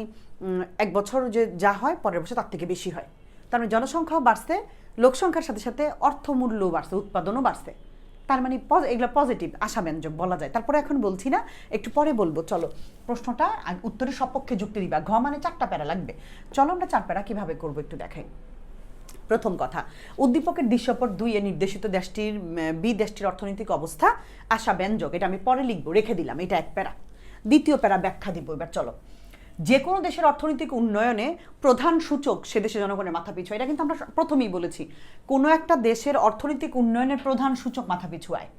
1 বছর যে যা হয় পরের বছর তার থেকে বেশি হয়। তার মানে জনসংখ্যাও বাড়ছে, লোকসংখ্যার সাথে সাথে অর্থমূল্যও বাড়ছে, উৎপাদনও বাড়ছে। তার মানে এগুলো পজিটিভ, আশাব্যঞ্জক বলা যায়। তারপরে এখন বলছি না, একটু পরে বলবো। চলো প্রশ্নটা উত্তরের সপক্ষে যুক্তি দিবা। ঘ মানে 4টা প্যারা লাগবে। চলো আমরা 4 প্যারা কিভাবে করবো একটু দেখাই। প্রথম কথা, উদ্দীপকের দৃশ্যপট 2-এ নির্দেশিত দেশটির বি দেশটির অর্থনৈতিক অবস্থা আশাব্যঞ্জক। এটা আমি পরে লিখবো, রেখে দিলাম, এটা 1 প্যারা। দ্বিতীয় প্যারা ব্যাখ্যা দিব। এবার চলো, যে কোনো দেশের অর্থনৈতিক উন্নয়নে প্রধান সূচক সে দেশের জনগণের মাথাপিছু। এটা কিন্তু আমরা প্রথমেই বলেছি, কোনো একটা দেশের অর্থনৈতিক উন্নয়নের প্রধান সূচক মাথাপিছু আয়।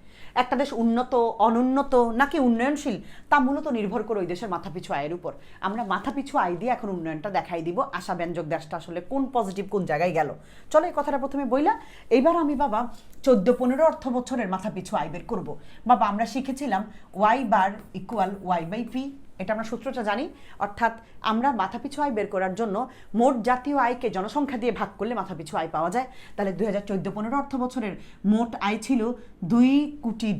একটা দেশ উন্নত, অনুন্নত নাকি উন্নয়নশীল তা মূলত নির্ভর করে ওই দেশের মাথাপিছু আয়ের উপর। আমরা মাথাপিছু আয় দিয়ে এখন উন্নয়নটা দেখাই দিব, আশাব্যঞ্জক দেশটা আসলে কোন পজিটিভ কোন জায়গায় গেল। চলো এই কথাটা প্রথমে বইলা, এইবার আমি বাবা 14-15 অর্থ বছরের মাথাপিছু আয় বের করবো। বাবা আমরা শিখেছিলাম Y bar equal Y by P, এটা আমরা সূত্রটা জানি। অর্থাৎ আমরা মাথাপিছু আয় বের করার জন্য মোট জাতীয় আয়কে জনসংখ্যা দিয়ে ভাগ করলে মাথাপিছু আয় পাওয়া যায়। তাহলে 2014-15 অর্থ বছরের মোট আয় ছিল $2 কোটি।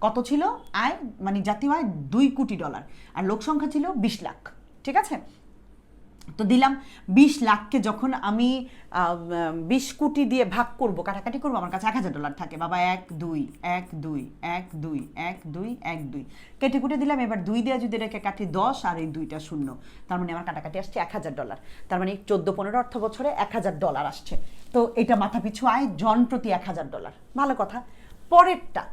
কত ছিল আয়? মানে জাতীয় আয় $2 কোটি, আর লোক সংখ্যা ছিল 20 লাখ। ঠিক আছে, তো দিলাম 20 লাখকে যখন আমি 20 কোটি দিয়ে ভাগ করব, কাটাকাটি করবো, আমার কাছে $1,000 থাকে। বাবা 1 2 1 2 1 2 1 2 1 2 কেটে কুটে দিলাম। এবার 2 দিয়ে যদি রেখে কাটি 10 আর এই 2টা 0, তার মানে আমার কাটাকাটি আসছে $1,000। তার মানে 14-15 অর্থ বছরে $1,000 আসছে। তো এটা মাথাপিছু আয় জন প্রতি $1,000। ভালো কথা। পরেরটা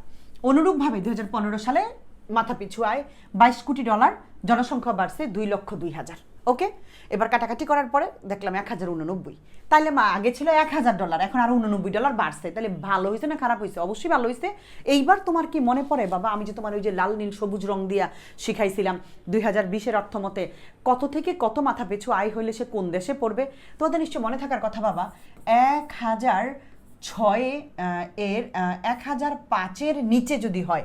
অনুরূপভাবে 2015 সালে মাথাপিছু আয় $22 কোটি, জনসংখ্যা বাড়ছে 2,02,000। ওকে, এবার কাটাকাটি করার পরে দেখলাম 1,089। তাইলে আগে ছিল $1,000, এখন আরো $89 বাড়ছে। তাহলে ভালো হয়েছে না খারাপ হয়েছে? অবশ্যই ভালো হয়েছে। এইবার তোমার কি মনে পড়ে বাবা, আমি যে তোমার ওই যে লাল নীল সবুজ রং দিয়া শিখাইছিলাম 2020-এর অর্থমতে কত থেকে কত মাথাপিছু আয় হইলে সে কোন দেশে পড়বে? তোমাদের নিশ্চয় মনে থাকার কথা বাবা, 1,000 ছয়ে এর 1005-এর নিচে যদি হয়,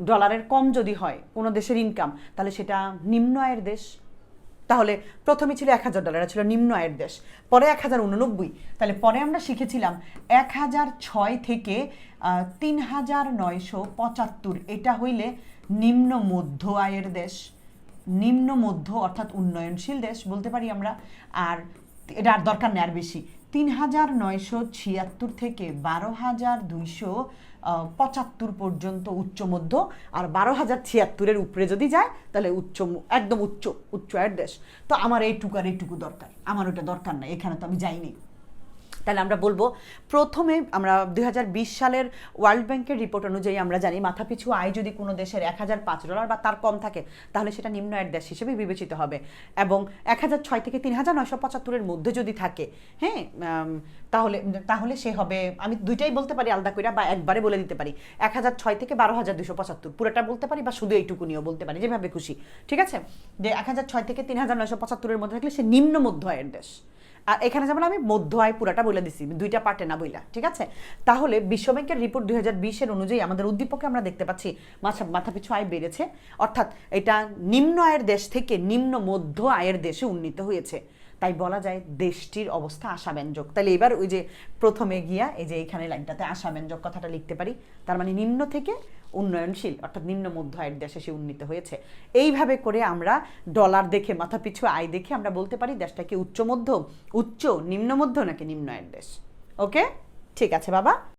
ডলারের কম যদি হয় কোনো দেশের ইনকাম, তাহলে সেটা নিম্ন আয়ের দেশ। তাহলে প্রথমে ছিল $1000, ছিল নিম্ন আয়ের দেশ, পরে 1089, তাহলে পরে আমরা শিখেছিলাম 1006 থেকে 3975, এটা হইলে নিম্ন মধ্য আয়ের দেশ, নিম্ন মধ্য অর্থাৎ উন্নয়নশীল দেশ বলতে পারি আমরা। আর এটা আর দরকার নেই আর বেশি, 3976 থেকে 12275 পর্যন্ত উচ্চ মধ্য, আর 12076-এর উপরে যদি যায় তাহলে একদম উচ্চ আয়ের দেশ। তো আমার এইটুকু আর এইটুকু দরকার, আমার ওটা দরকার নাই, এখানে তো আমি যাইনি। তাহলে আমরা বলবো প্রথমে আমরা 2020 সালের ওয়ার্ল্ড ব্যাংকের রিপোর্ট অনুযায়ী আমরা জানি মাথাপিছু আয় যদি কোনো দেশের $1005 বা তার কম থাকে তাহলে সেটা নিম্ন আয়ের দেশ হিসেবে বিবেচিত হবে, এবং 1006 থেকে 3975-এর মধ্যে যদি থাকে, হ্যাঁ, তাহলে সে হবে, আমি দুইটাই বলতে পারি আলাদা করে বা একবারে বলে দিতে পারি, 1006 থেকে 12275 পুরোটা বলতে পারি বা শুধু এইটুকু নিয়েও বলতে পারি, যেভাবে খুশি, ঠিক আছে। যে 1006 থেকে 3975-এর মধ্যে থাকলে সে নিম্ন মধ্য আয়ের দেশ। আর এখানে যেমন আমি মধ্য আয় পুরাটা বলে দিছি, দুইটা পার্টে না বইলা, ঠিক আছে। তাহলে বিশ্বব্যাংকের রিপোর্ট 2020-এর অনুযায়ী আমাদের উদ্দীপকে আমরা দেখতে পাচ্ছি মাথাপিছু আয় বেড়েছে, অর্থাৎ এটা নিম্ন আয়ের দেশ থেকে নিম্ন মধ্য আয়ের দেশে উন্নীত হয়েছে। তাই বলা যায় দেশটির অবস্থা আশাব্যঞ্জক। তাহলে এবার ওই যে প্রথমে গিয়া এই যে এখানে লাইনটাতে আশাব্যঞ্জক কথাটা লিখতে পারি, তার মানে নিম্ন থেকে উন্নয়নশীল অর্থাৎ নিম্ন মধ্য আয়ের দেশে সে উন্নীত হয়েছে। এইভাবে করে আমরা ডলার দেখে, মাথাপিছু আয় দেখে আমরা বলতে পারি দেশটাকে উচ্চ, নিম্ন মধ্য নাকি নিম্ন আয়ের দেশ। ওকে, ঠিক আছে বাবা।